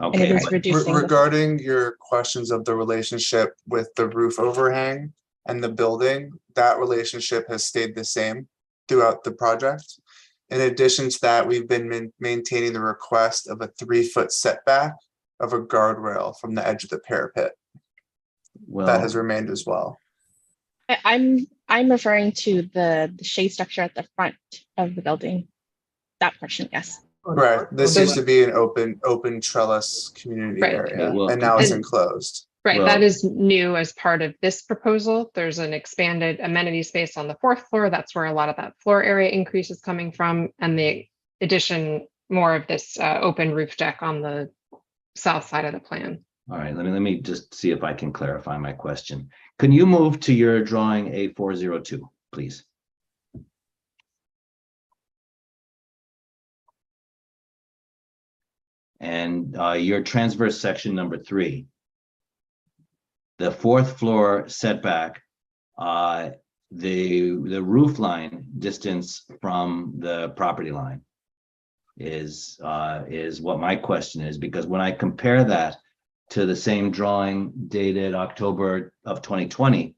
Okay. And it is reducing. Regarding your questions of the relationship with the roof overhang and the building, that relationship has stayed the same throughout the project. In addition to that, we've been maintaining the request of a 3-foot setback of a guardrail from the edge of the parapet. Well, That has remained as well. I'm referring to the shade structure at the front of the building. That portion, yes. Right. This used to be an open trellis community Right. area, Well, and now it's and- enclosed. Right, Well- that is new as part of this proposal. There's an expanded amenity space on the 4th floor. That's where a lot of that floor area increase is coming from. And the addition, more of this open roof deck on the south side of the plan. all right, let me just see if I can clarify my question. Can you move to your drawing A402, please? And your transverse section number 3. The 4th floor setback, the roof line distance from the property line is what my question is, because when I compare that to the same drawing dated October of 2020,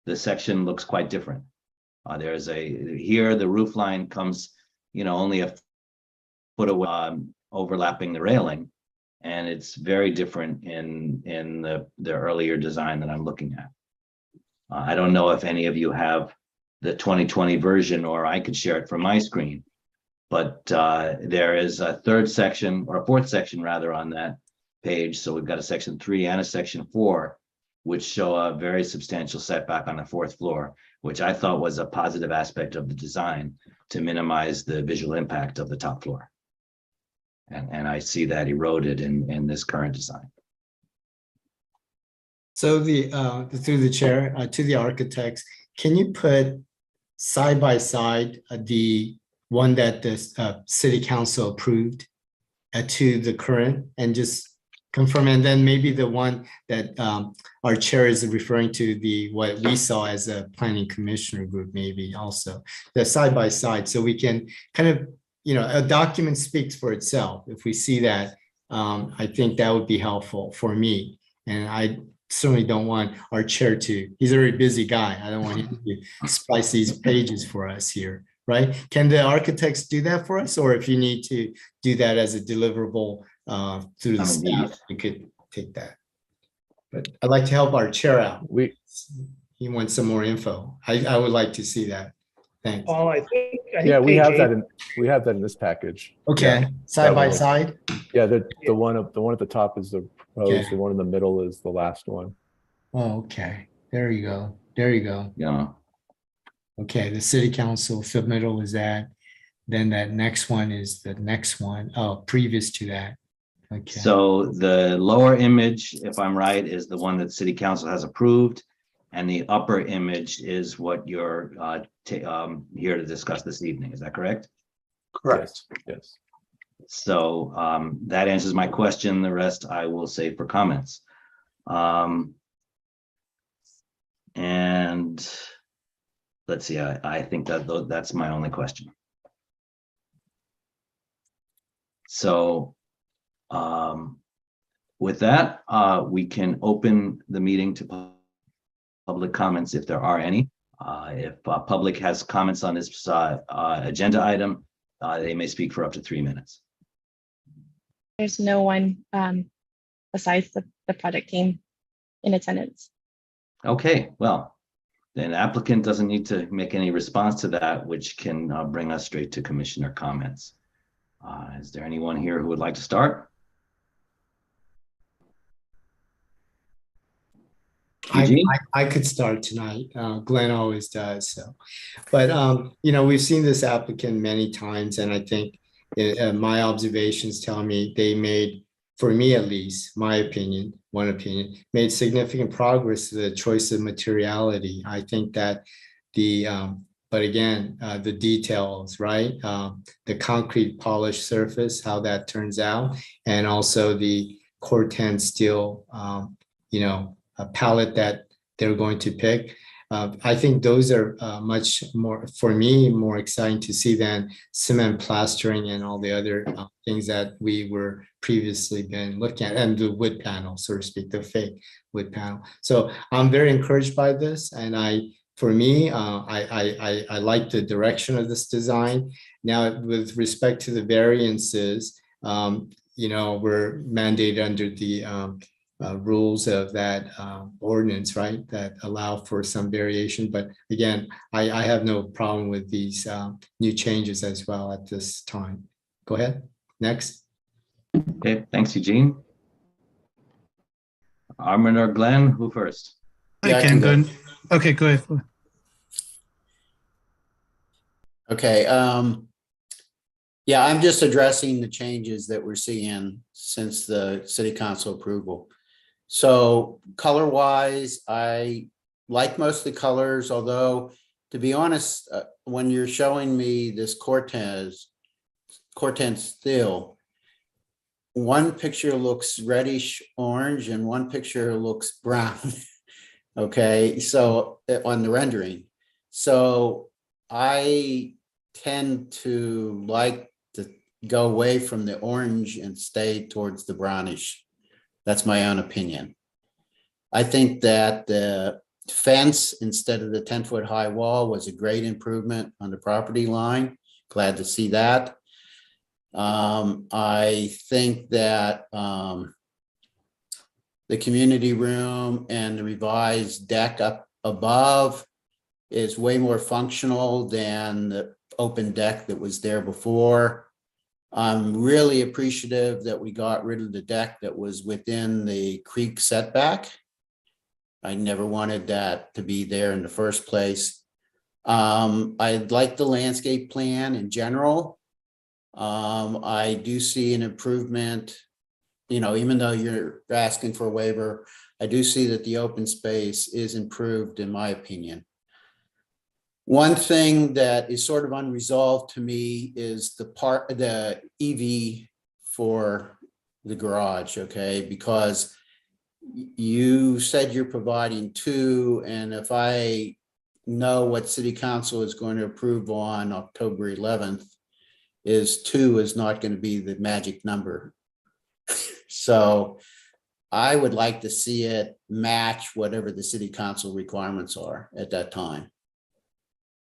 the section looks quite different. Here the roof line comes, you know, only a foot away, overlapping the railing, and it's very different in the earlier design that I'm looking at. I don't know if any of you have the 2020 version, or I could share it from my screen, but there is a 3rd section, or a 4th section rather, on that page. So we've got a section 3 and a section 4, which show a very substantial setback on the 4th floor, which I thought was a positive aspect of the design to minimize the visual impact of the top floor. And I see that eroded in this current design. So through the chair to the architects, can you put side by side the one that the city council approved to the current, and just confirm, and then maybe the one that our chair is referring to, what we saw as a planning commissioner group, maybe also the side by side, so we can kind of, you know, a document speaks for itself. If we see that, I think that would be helpful for me. And I certainly don't want our chair he's a very busy guy. I don't want him to splice these pages for us here, right? Can the architects do that for us? Or if you need to do that as a deliverable through the staff, you could take that. But I'd like to help our chair out. He wants some more info. I would like to see that. Thanks. Paul, I think Yeah, we page have 8 that in this package. Okay, Yeah, side by that one. side. Yeah, the one at the top is the proposed, Okay. the one in the middle is the last one. Oh, okay. There you go. There you go. Yeah. Okay, the city council submittal is that. Then that next one is the next one. Oh, previous to that. Okay. So the lower image, if I'm right, is the one that city council has approved. and the upper image is what you're here to discuss this evening. Is that correct? Correct. Yes. So that answers my question. The rest I will save for comments. And let's see, I think that's my only question. So with that, we can open the meeting to public comments if there are any. If public has comments on this agenda item, they may speak for up to 3 minutes. There's no one besides the project team in attendance. Okay, well, then the applicant doesn't need to make any response to that, which can bring us straight to commissioner comments. Is there anyone here who would like to start? I could start tonight. Glenn always does. So, but you know, we've seen this applicant many times, and I think my observations tell me they made, for me at least, my opinion, one opinion, made significant progress to the choice of materiality. I think that but again, the details, right? The concrete polished surface, how that turns out, and also the Corten steel, you know, a palette that they're going to pick. I think those are much more, for me, more exciting to see than cement plastering and all the other things that we were previously been looking at, and the wood panel, so to speak, the fake wood panel. So I'm very encouraged by this, and for me, I like the direction of this design. Now, with respect to the variances, you know, we're mandated under the rules of that ordinance, right, that allow for some variation. But again, I have no problem with these new changes as well at this time. Go ahead. Next. Okay, thanks, Eugene. Armin or Glenn, who first? Yeah, I can go. Okay, go ahead. Okay. Yeah, I'm just addressing the changes that we're seeing since the city council approval. So color wise, I like most of the colors, although to be honest, when you're showing me this Corten steel, one picture looks reddish orange and one picture looks brown. Okay, so on the rendering. So I tend to like to go away from the orange and stay towards the brownish. That's my own opinion. I think that the fence instead of the 10-foot high wall was a great improvement on the property line. Glad to see that. I think that the community room and the revised deck up above is way more functional than the open deck that was there before. I'm really appreciative that we got rid of the deck that was within the creek setback. I never wanted that to be there in the first place. I like the landscape plan in general. I do see an improvement, you know, even though you're asking for a waiver, I do see that the open space is improved in my opinion. One thing that is sort of unresolved to me is the EV for the garage, okay? Because you said you're providing 2, and if I know what city council is going to approve on October 11th, is 2 is not going to be the magic number. So I would like to see it match whatever the city council requirements are at that time.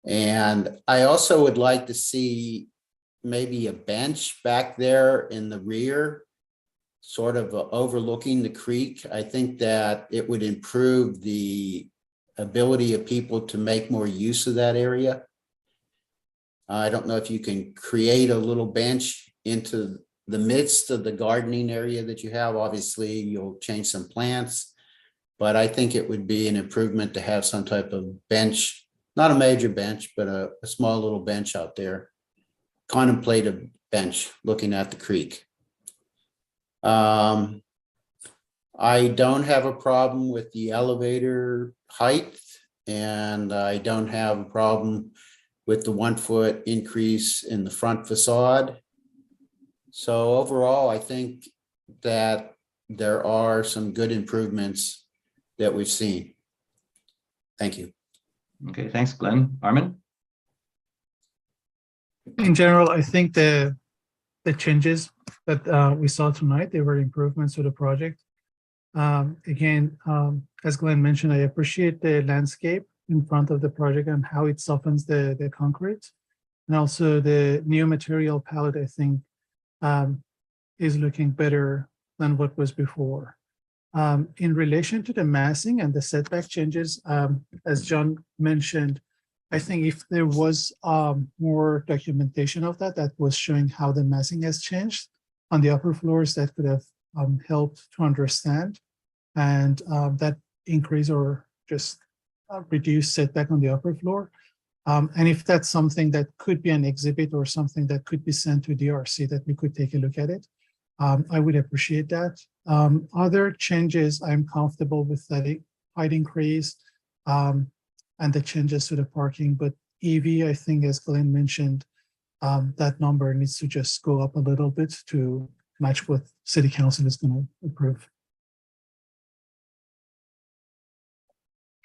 And I also would like to see maybe a bench back there in the rear, sort of overlooking the creek. I think that it would improve the ability of people to make more use of that area. I don't know if you can create a little bench into the midst of the gardening area that you have. Obviously, you'll change some plants, but I think it would be an improvement to have some type of bench. Not a major bench, but a small little bench out there, contemplative bench looking at the creek. I I don't have a problem with the elevator height, and I don't have a problem with the 1 foot increase in the front facade. So overall, I think that there are some good improvements that we've seen. Thank you. Okay, thanks, Glenn. Armin? In general, I think the changes that we saw tonight, they were improvements to the project. Again, as Glenn mentioned, I appreciate the landscape in front of the project and how it softens the concrete. And also the new material palette, I think, is looking better than what was before. In relation to the massing and the setback changes, as John mentioned, I think if there was more documentation of that was showing how the massing has changed on the upper floors, that could have helped to understand, and that increase or just reduce setback on the upper floor. And if that's something that could be an exhibit or something that could be sent to DRC, that we could take a look at it, I would appreciate that. Other changes, I'm comfortable with that height increase and the changes to the parking, but EV, I think, as Glenn mentioned, that number needs to just go up a little bit to match what City Council is going to approve.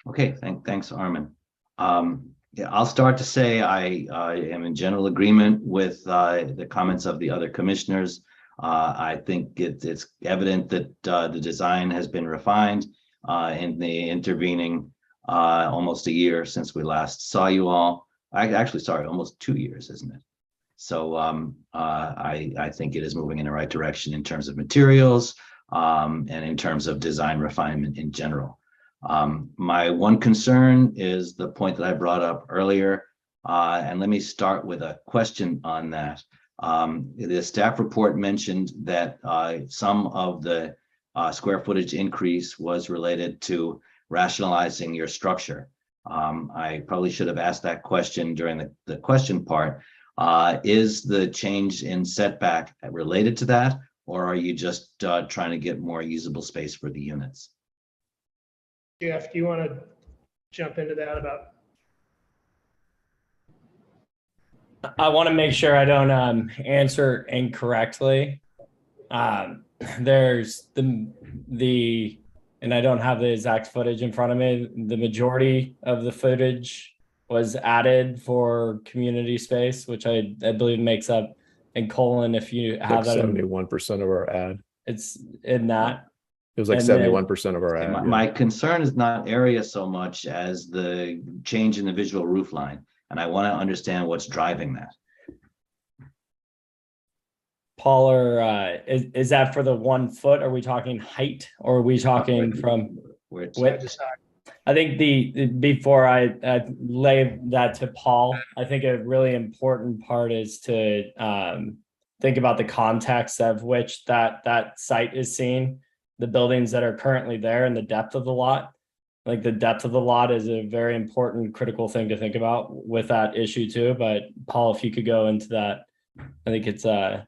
Okay, thanks, Armin. Yeah, I'll start to say I am in general agreement with the comments of the other commissioners. I think it's evident that the design has been refined in the intervening almost a year since we last saw you all. Actually, sorry, almost 2 years, isn't it? So I think it is moving in the right direction in terms of materials and in terms of design refinement in general. My one concern is the point that I brought up earlier, and let me start with a question on that. The staff report mentioned that some of the square footage increase was related to rationalizing your structure. I probably should have asked that question during the question part. Is the change in setback related to that, or are you just trying to get more usable space for the units? Jeff, do you want to jump into that about? I want to make sure I don't answer incorrectly. There's the and I don't have the exact footage in front of me. The majority of the footage was added for community space, which I believe makes up, and colon, if you have Like that. 71% of our ad. It's in that. It was like And then- 71% of our ad. My concern is not area so much as the change in the visual roof line, and I want to understand what's driving that. Paul, or is that for the 1 foot? Are we talking height, or are we talking from Width. width? I think before I lay that to Paul, I think a really important part is to think about the context of which that site is seen, the buildings that are currently there, and the depth of the lot. Like the depth of the lot is a very important, critical thing to think about with that issue too. But Paul, if you could go into that, I think it's a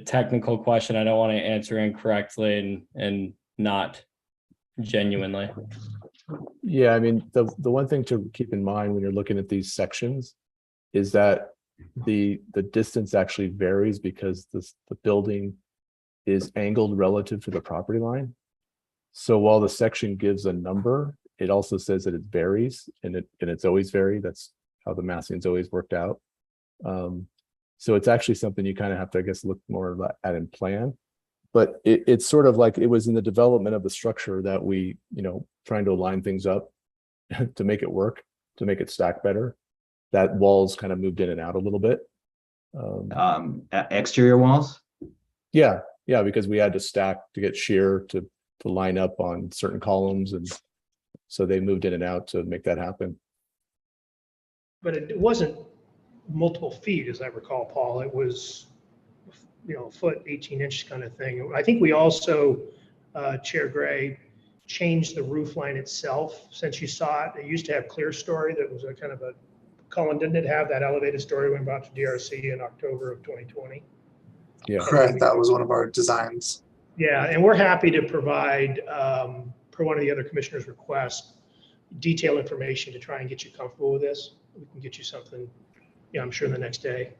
technical question. I don't want to answer incorrectly and not genuinely. Yeah, I mean, the one thing to keep in mind when you're looking at these sections is that the distance actually varies because the building is angled relative to the property line. So while the section gives a number, it also says that it varies, and it's always varied. That's how the massing's always worked out. So it's actually something you kind of have to, I guess, look more at in plan. But it's sort of like it was in the development of the structure that we, trying to align things up to make it work, to make it stack better. That walls kind of moved in and out a little bit. Exterior walls? Yeah, because we had to stack to get shear to line up on certain columns, and so they moved in and out to make that happen. But it wasn't multiple feet, as I recall, Paul. It was, a foot, 18 inch kind of thing. I think we also, Chair Gray, changed the roof line itself. Since you saw it, it used to have clear story. That was a kind of a, Colin, didn't it have that elevated story when we brought to DRC in October of 2020? Yeah, Correct. That was one of our designs. Yeah, and we're happy to provide, per one of the other commissioners' requests, detailed information to try and get you comfortable with this. We can get you something, I'm sure the next day.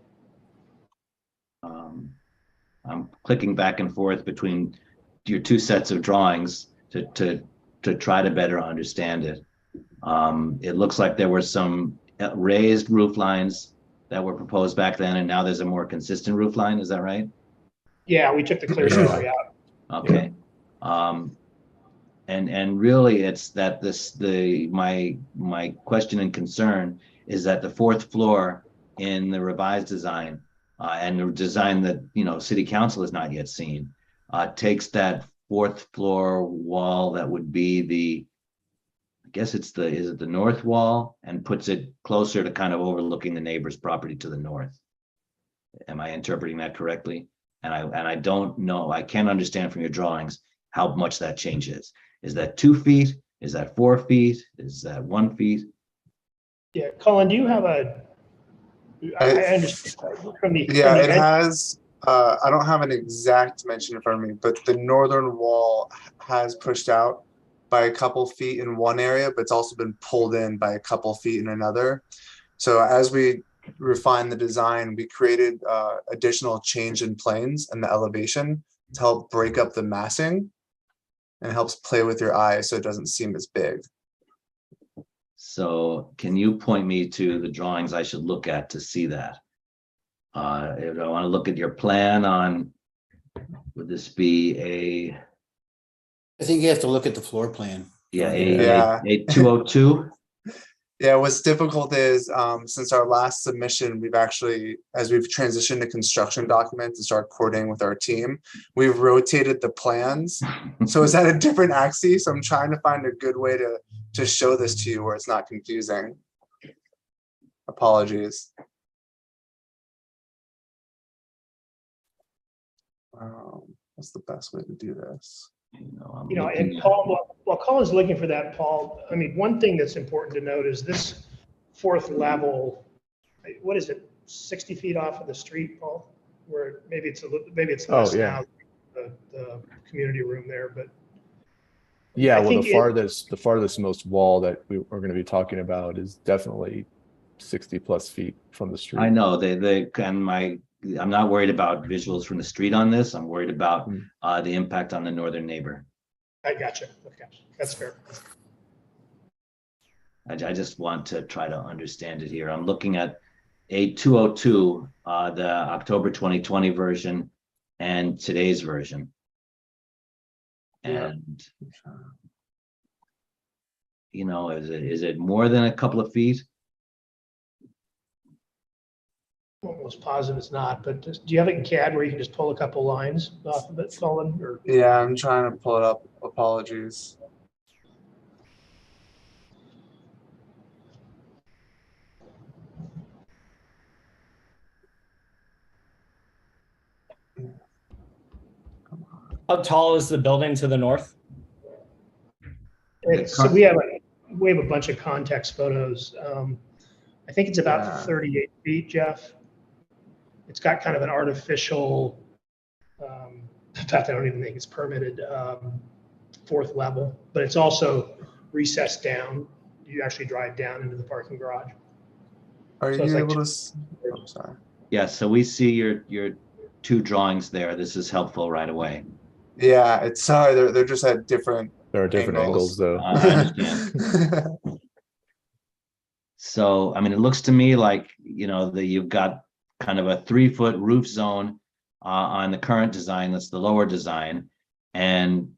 I'm clicking back and forth between your two sets of drawings to try to better understand it. It looks like there were some raised roof lines that were proposed back then, and now there's a more consistent roof line. Is that right? Yeah, we took the clear story out. Okay. And really it's that my question and concern is that the fourth floor in the revised design and the design that, city council has not yet seen, takes that fourth floor wall that would be I guess is it the north wall, and puts it closer to kind of overlooking the neighbor's property to the north. Am I interpreting that correctly? And I don't know, I can't understand from your drawings how much that changes. Is that 2 feet? Is that 4 feet? Is that 1 feet? Yeah, Colin, do you have I understand from the. Yeah, it has, I don't have an exact dimension in front of me, but the northern wall has pushed out by a couple feet in one area, but it's also been pulled in by a couple feet in another. So as we refine the design, we created additional change in planes and the elevation to help break up the massing, and it helps play with your eye so it doesn't seem as big. So can you point me to the drawings I should look at to see that? If I want to look at your plan on, would this be I think you have to look at the floor plan. a 202? Yeah, what's difficult is since our last submission, we've actually, as we've transitioned to construction documents and start coordinating with our team, we've rotated the plans. So it's at a different axis. So I'm trying to find a good way to show this to you where it's not confusing. Apologies. What's the best way to do this? And Paul, while Colin's looking for that, Paul, I mean, one thing that's important to note is this fourth level, what is it, 60 feet off of the street, Paul? Where maybe it's less now, the community room there, but. Yeah, well, the farthest most wall that we're going to be talking about is definitely 60 plus feet from the street. I know I'm not worried about visuals from the street on this. I'm worried about the impact on the northern neighbor. I gotcha. Okay, that's fair. I just want to try to understand it here. I'm looking at a 202, the October 2020 version and today's version. And, is it more than a couple of feet? Almost positive it's not, but do you have it in CAD where you can just pull a couple lines off of it, Colin? Or? Yeah, I'm trying to pull it up. Apologies. How tall is the building to the north? So we have a bunch of context photos. I think it's about 38 feet, Jeff. It's got kind of an artificial, in fact, I don't even think it's permitted, fourth level, but it's also recessed down. You actually drive down into the parking garage. Are So you like able to? I'm sorry. Yeah, so we see your two drawings there. This is helpful right away. Yeah, it's sorry. They're just at different. There are different angles though. I understand. So, I mean, it looks to me like, that you've got kind of a 3-foot roof zone on the current design. That's the lower design, and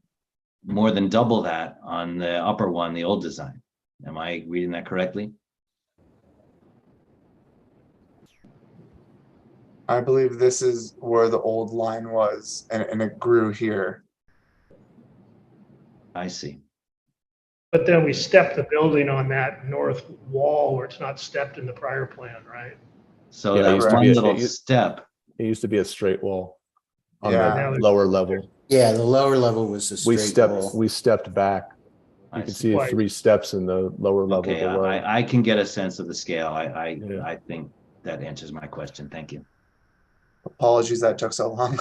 more than double that on the upper one, the old design. Am I reading that correctly? I believe this is where the old line was, and it grew here. I see. But then we stepped the building on that north wall where it's not stepped in the prior plan, right? So Yeah, that used to one be little step. It used to be a straight wall on Yeah. the lower level. Yeah, the lower level was a straight wall. We stepped back. I You can see. see 3 steps in the lower level Okay, below. I can get a sense of the scale. I Yeah. think that answers my question. Thank you. Apologies that took so long.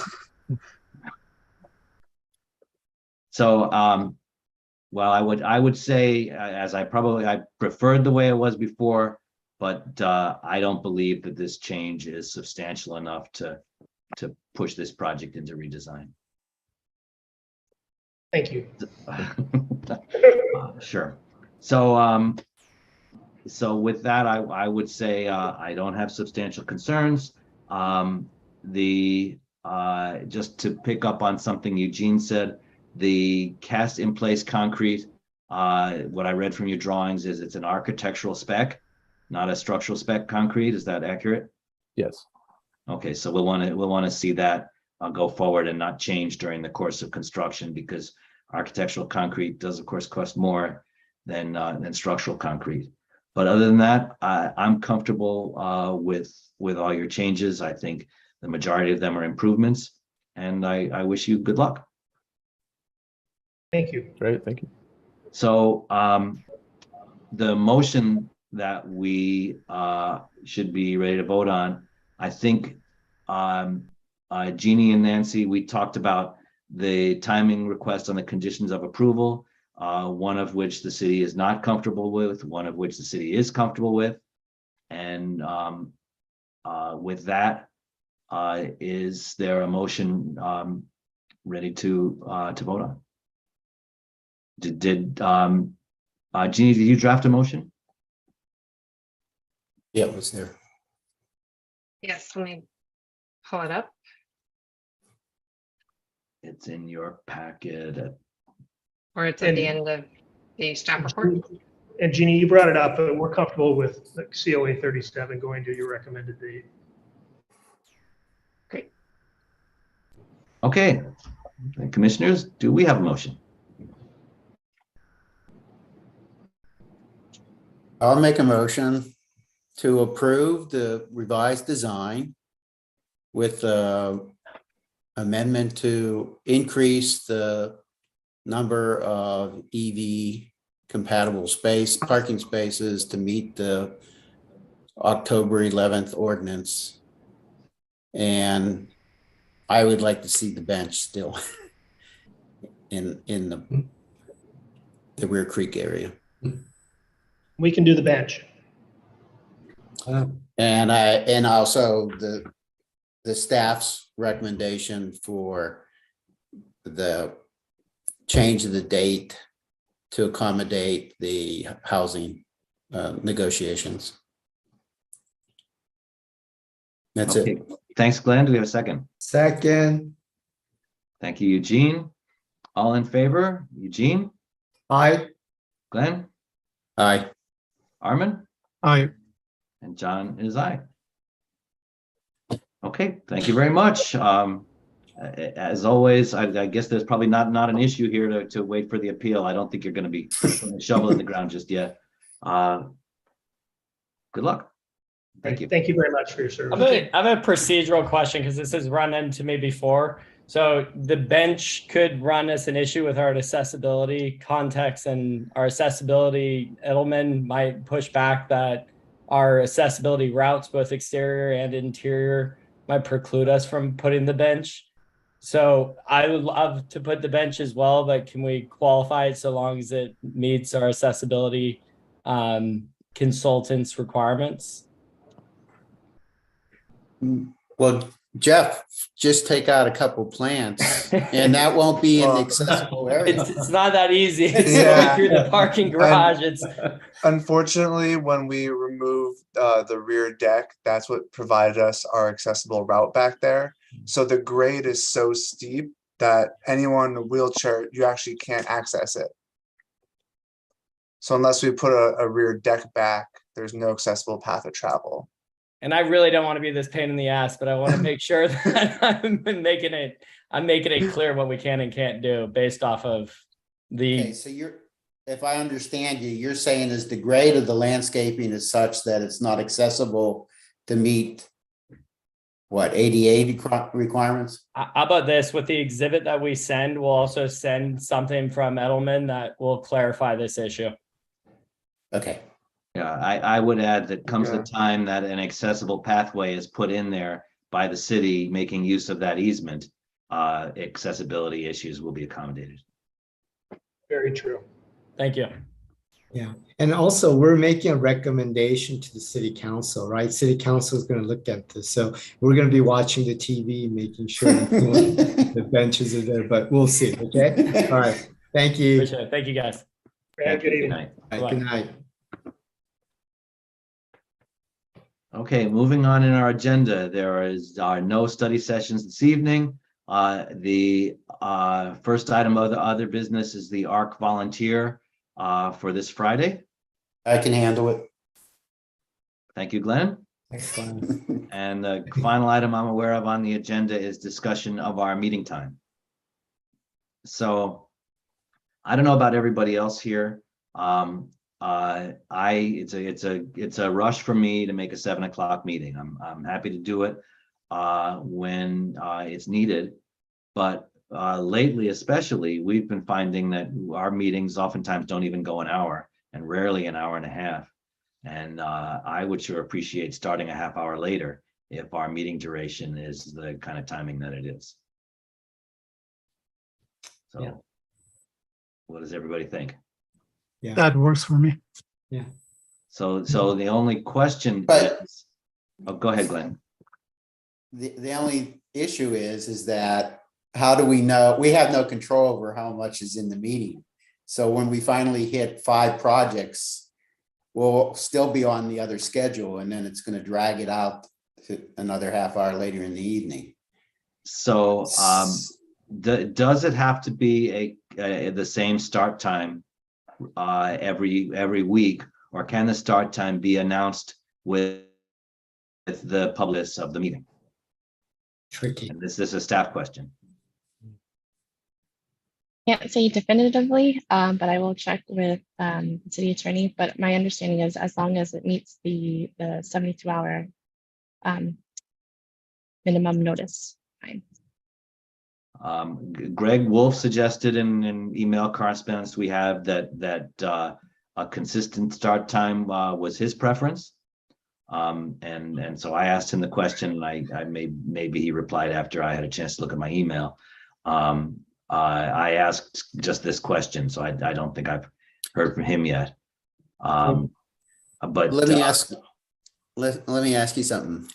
So, well, I would say, as I preferred the way it was before, but I don't believe that this change is substantial enough to push this project into redesign. Thank you. Sure. So, so with that, I would say I don't have substantial concerns. Just to pick up on something Eugene said, the cast in place concrete, what I read from your drawings is it's an architectural spec, not a structural spec concrete. Is that accurate? Yes. Okay, so we'll want to see that go forward and not change during the course of construction, because architectural concrete does of course cost more than structural concrete. But other than that, I'm comfortable with all your changes. I think the majority of them are improvements, and I wish you good luck. Thank you. Great. Thank you. So the motion that we should be ready to vote on, I think Jeannie and Nancy, we talked about the timing request on the conditions of approval, one of which the city is not comfortable with, one of which the city is comfortable with. And with that, is there a motion ready to vote on? Jeannie, did you draft a motion? Yeah, it was there. Yes, let me pull it up. It's in your packet. Or it's at the end of the staff report. And Jeannie, you brought it up, but we're comfortable with COA 37 going to your recommended date. Great. Okay, commissioners, do we have a motion? I'll make a motion to approve the revised design with amendment to increase the number of EV compatible parking spaces to meet the October 11th ordinance. And I would like to see the bench still in the Rear Creek area. We can do the bench. And also the staff's recommendation for the change of the date to accommodate the housing negotiations. That's Okay. it. Thanks, Glenn. Do we have a second? Second, Thank you, Eugene. All in favor? Eugene, aye. Glenn, Aye. Armin, Aye. and John is aye. Okay, thank you very much. As always, I guess there's probably not an issue here to wait for the appeal. I don't think you're going to be putting a shovel in the ground just yet. Good luck. Thank you. Thank you very much for your service. I have a procedural question because this has run into me before. So the bench could run as an issue with our accessibility context, and our accessibility Edelman might push back that our accessibility routes, both exterior and interior, might preclude us from putting the bench. So I would love to put the bench as well, but can we qualify it so long as it meets our accessibility consultants' requirements? Well, Jeff, just take out a couple plants and that won't be in the accessible area. It's not that easy. It's Yeah. going through the parking garage. It's Unfortunately, when we removed the rear deck, that's what provided us our accessible route back there. So the grade is so steep that anyone in a wheelchair, you actually can't access it. So unless we put a rear deck back, there's no accessible path of travel. and I really don't want to be this pain in the ass, but I want to make sure that I'm making it clear what we can and can't do based off of the. Okay, so if I understand you, you're saying is the grade of the landscaping is such that it's not accessible to meet what, ADA requirements? How about this? With the exhibit that we send, we'll also send something from Edelman that will clarify this issue. Okay. Yeah, I would add that comes the Okay. time that an accessible pathway is put in there by the city making use of that easement, accessibility issues will be accommodated. Very true. Thank you. Yeah, and also we're making a recommendation to the city council, right? City council is going to look at this. So we're going to be watching the TV, making sure the benches are there, but we'll see. Okay. All right. Thank you. Appreciate it. Thank you, guys. Have a good Good evening. night. All right, good night. Okay, moving on in our agenda, are no study sessions this evening. The first item of the other business is the ARC volunteer for this Friday. I can handle it. Thank you, Glenn. Excellent. And the final item I'm aware of on the agenda is discussion of our meeting time. So I don't know about everybody else here. It's a rush for me to make a 7 o'clock meeting. I'm happy to do it when it's needed, but lately, especially, we've been finding that our meetings oftentimes don't even go an hour, and rarely an hour and a half. And I would sure appreciate starting a half hour later if our meeting duration is the kind of timing that it is. So, Yeah. What does everybody think? Yeah. That works for me. So the only question But- is, oh, go ahead, Glenn. The only issue is that how do we know? We have no control over how much is in the meeting. So when we finally hit 5 projects, we'll still be on the other schedule, and then it's going to drag it out to another half hour later in the evening. So does it have to be the same start time every week, or can the start time be announced with the publish of the meeting? Tricky. And this is a staff question. Can't say definitively, but I will check with the city attorney. But my understanding is as long as it meets the 72-hour minimum notice time. Greg Wolf suggested in email correspondence we have that a consistent start time was his preference. And so I asked him the question, and maybe he replied after I had a chance to look at my email. I asked just this question, so I don't think I've heard from him yet. But Let me ask you something.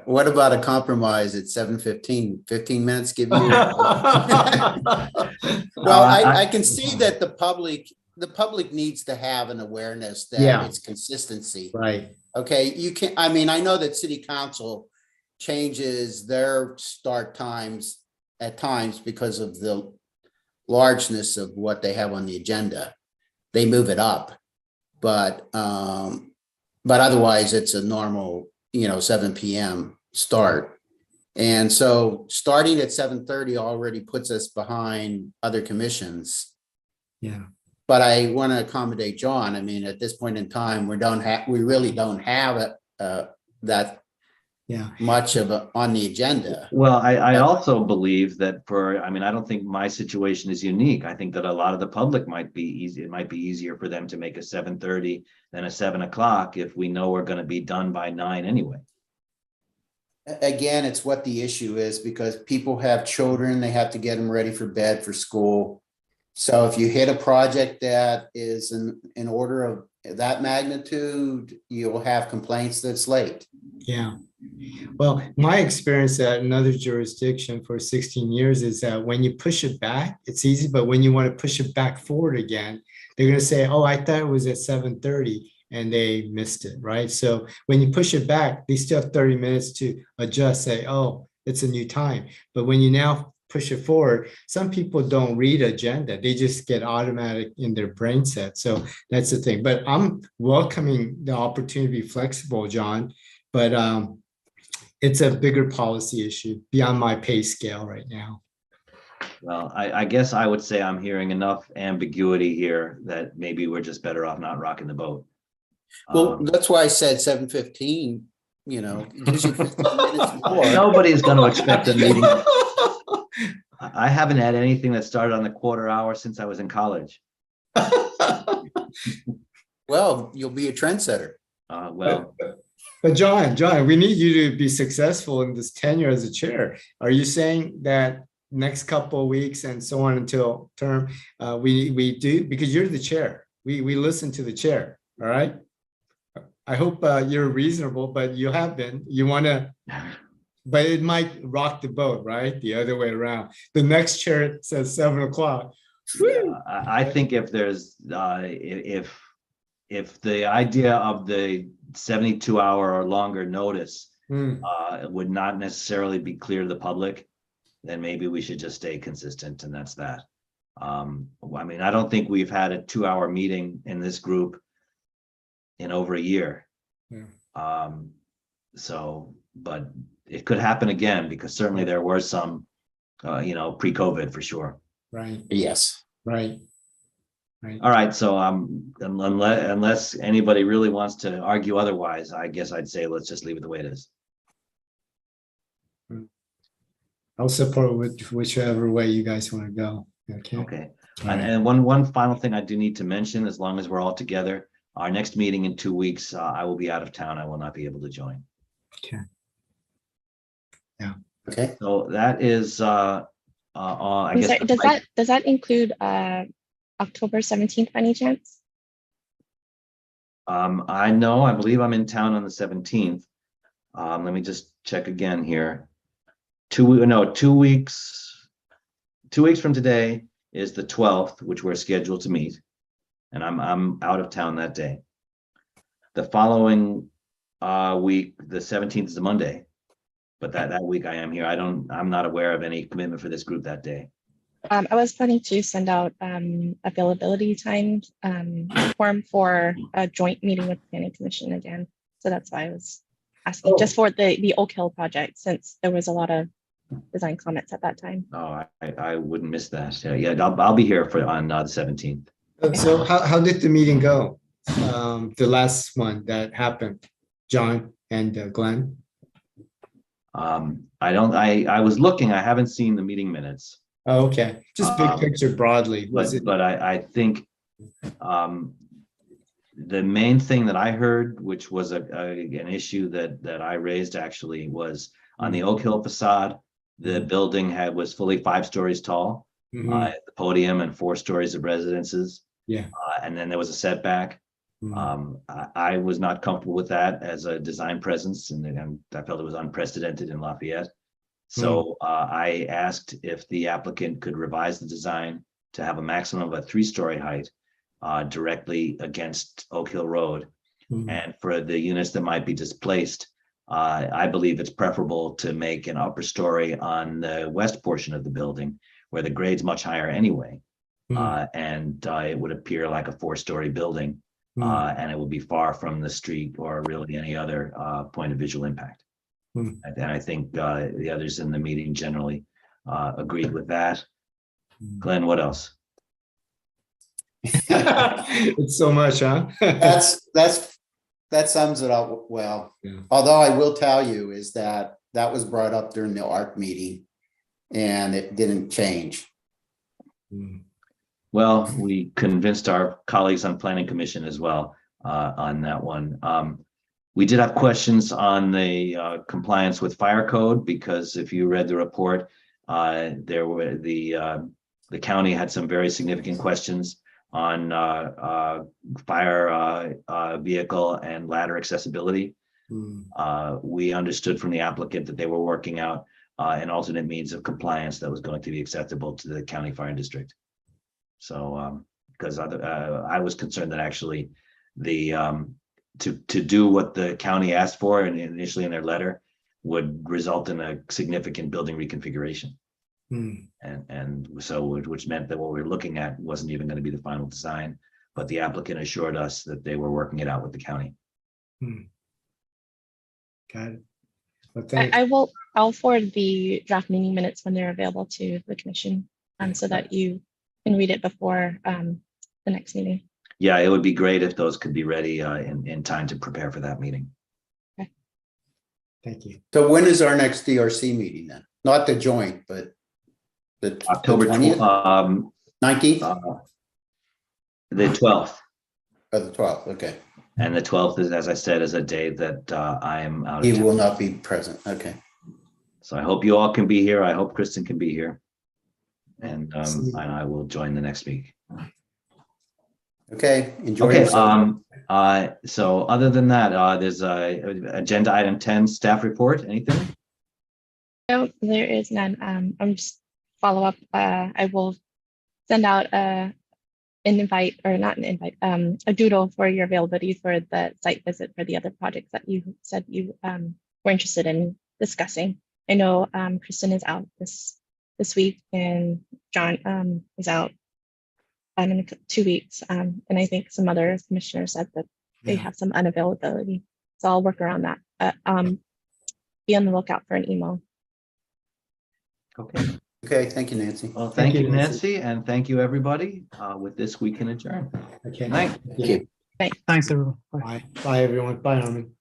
What about a compromise at 7:15? 15 minutes give you. Well, I can see that the public needs to have an awareness that Yeah. it's consistency. Right. Okay, you can, I mean, I know that city council changes their start times at times because of the largeness of what they have on the agenda. They move it up, but otherwise it's a normal, 7 p.m. start. And so starting at 7:30 already puts us behind other commissions. Yeah. But I want to accommodate John. I mean, at this point in time, we really don't have that Yeah. much of on the agenda. well, I also believe that I don't think my situation is unique. I think that a lot of the public might be easy. It might be easier for them to make a 7:30 than a 7 o'clock if we know we're going to be done by 9 anyway. Again, it's what the issue is, because people have children, they have to get them ready for bed, for school. So if you hit a project that is in order of that magnitude, you'll have complaints that it's late. Yeah. Well, my experience at another jurisdiction for 16 years is that when you push it back, it's easy, but when you want to push it back forward again, they're going to say, oh, I thought it was at 7:30 and they missed it, right? So when you push it back, they still have 30 minutes to adjust, say, oh, it's a new time. But when you now push it forward, some people don't read agenda. They just get automatic in their brain set. So that's the thing. But I'm welcoming the opportunity to be flexible, John. But it's a bigger policy issue beyond my pay scale right now. Well, I guess I would say I'm hearing enough ambiguity here that maybe we're just better off not rocking the boat. Well, that's why I said 7:15, it gives you 15 minutes more. Nobody's going to expect a meeting. I haven't had anything that started on the quarter hour since I was in college. Well, you'll be a trendsetter. Well, But John, we need you to be successful in this tenure as a chair. Are you saying that next couple of weeks and so on until term, we do, because you're the chair. We listen to the chair, all right? I hope you're reasonable, but you have been. You want to, but it might rock the boat, right? The other way around. The next chair says 7 o'clock. I think if there's, if the idea of the 72-hour or longer notice would not necessarily be clear to the public, then maybe we should just stay consistent, and that's that. I mean, I don't think we've had a 2-hour meeting in this group in over a year. So, but it could happen again, because certainly there were some, pre-COVID for sure. Right, Yes. right. All right, so unless anybody really wants to argue otherwise, I guess I'd say let's just leave it the way it is. I'll support whichever way you guys want to go. Okay. Okay. All right. And one final thing I do need to mention, as long as we're all together, our next meeting in 2 weeks, I will be out of town. I will not be able to join. Okay. Yeah. Okay. So that is, I I'm guess. sorry, does that include October 17th by any chance? I believe I'm in town on the 17th. Let me just check again here. 2 weeks from today is the 12th, which we're scheduled to meet. And I'm out of town that day. The following week, the 17th is a Monday, but that week I am here. I'm not aware of any commitment for this group that day. I was planning to send out availability times form for a joint meeting with the Planning Commission again. So that's why I was asking, just for the Oak Hill project, since there was a lot of design comments at that time. Oh, I wouldn't miss that. Yeah, I'll be here on the 17th. So how did the meeting go? The last one that happened, John and Glenn? I was looking, I haven't seen the meeting minutes. Oh, okay. Just big picture broadly. But I think the main thing that I heard, which was an issue that I raised actually, was on the Oak Hill facade. The building was fully 5 stories tall, the podium, and 4 stories of residences. Yeah. And then there was a setback. I was not comfortable with that as a design presence, and I felt it was unprecedented in Lafayette. So I asked if the applicant could revise the design to have a maximum of a 3-story height directly against Oak Hill Road. And for the units that might be displaced, I believe it's preferable to make an upper story on the west portion of the building, where the grade's much higher anyway. And it would appear like a 4-story building, and it would be far from the street or really any other point of visual impact. And I think the others in the meeting generally agreed with that. Glenn, what else? It's so much, huh? That sums it up well. Yeah. Although I will tell you is that was brought up during the ARC meeting and it didn't change. Well, we convinced our colleagues on Planning Commission as well on that one. We did have questions on the compliance with fire code, because if you read the report, there were the county had some very significant questions on fire vehicle and ladder accessibility. We understood from the applicant that they were working out an alternate means of compliance that was going to be acceptable to the county fire district. So, because I was concerned that actually to do what the county asked for and initially in their letter would result in a significant building reconfiguration. And so, which meant that what we were looking at wasn't even going to be the final design, but the applicant assured us that they were working it out with the county. Got it. Well, thanks. I'll forward the draft meeting minutes when they're available to the commission, so that you can read it before the next meeting. Yeah, it would be great if those could be ready in time to prepare for that meeting. Okay. Thank you. So when is our next DRC meeting then? Not the joint, but the October 20th? 19th? The 12th. Or the 12th, okay. And the 12th is, as I said, is a day that I am out of He town. will not be present, okay. So I hope you all can be here. I hope Kristen can be here. and I will join the next week. Okay, enjoy Okay, yourself. so other than that, there's agenda item 10, staff report, anything? No, there is none. I'm just follow up. I will send out an invite, or not an invite, a doodle for your availability for the site visit for the other projects that you said you were interested in discussing. I know Kristen is out this week, and John is out in 2 weeks. And I think some other commissioners said that they Yeah. have some unavailability. So I'll work around that. Be on the lookout for an email. Okay, Okay, thank you, Nancy. well, thank you, Nancy. Nancy, and thank you, everybody. With this, we can adjourn. Okay. Good night. Okay. Thanks, everyone. Bye. Bye. Bye, everyone. Bye, Armin.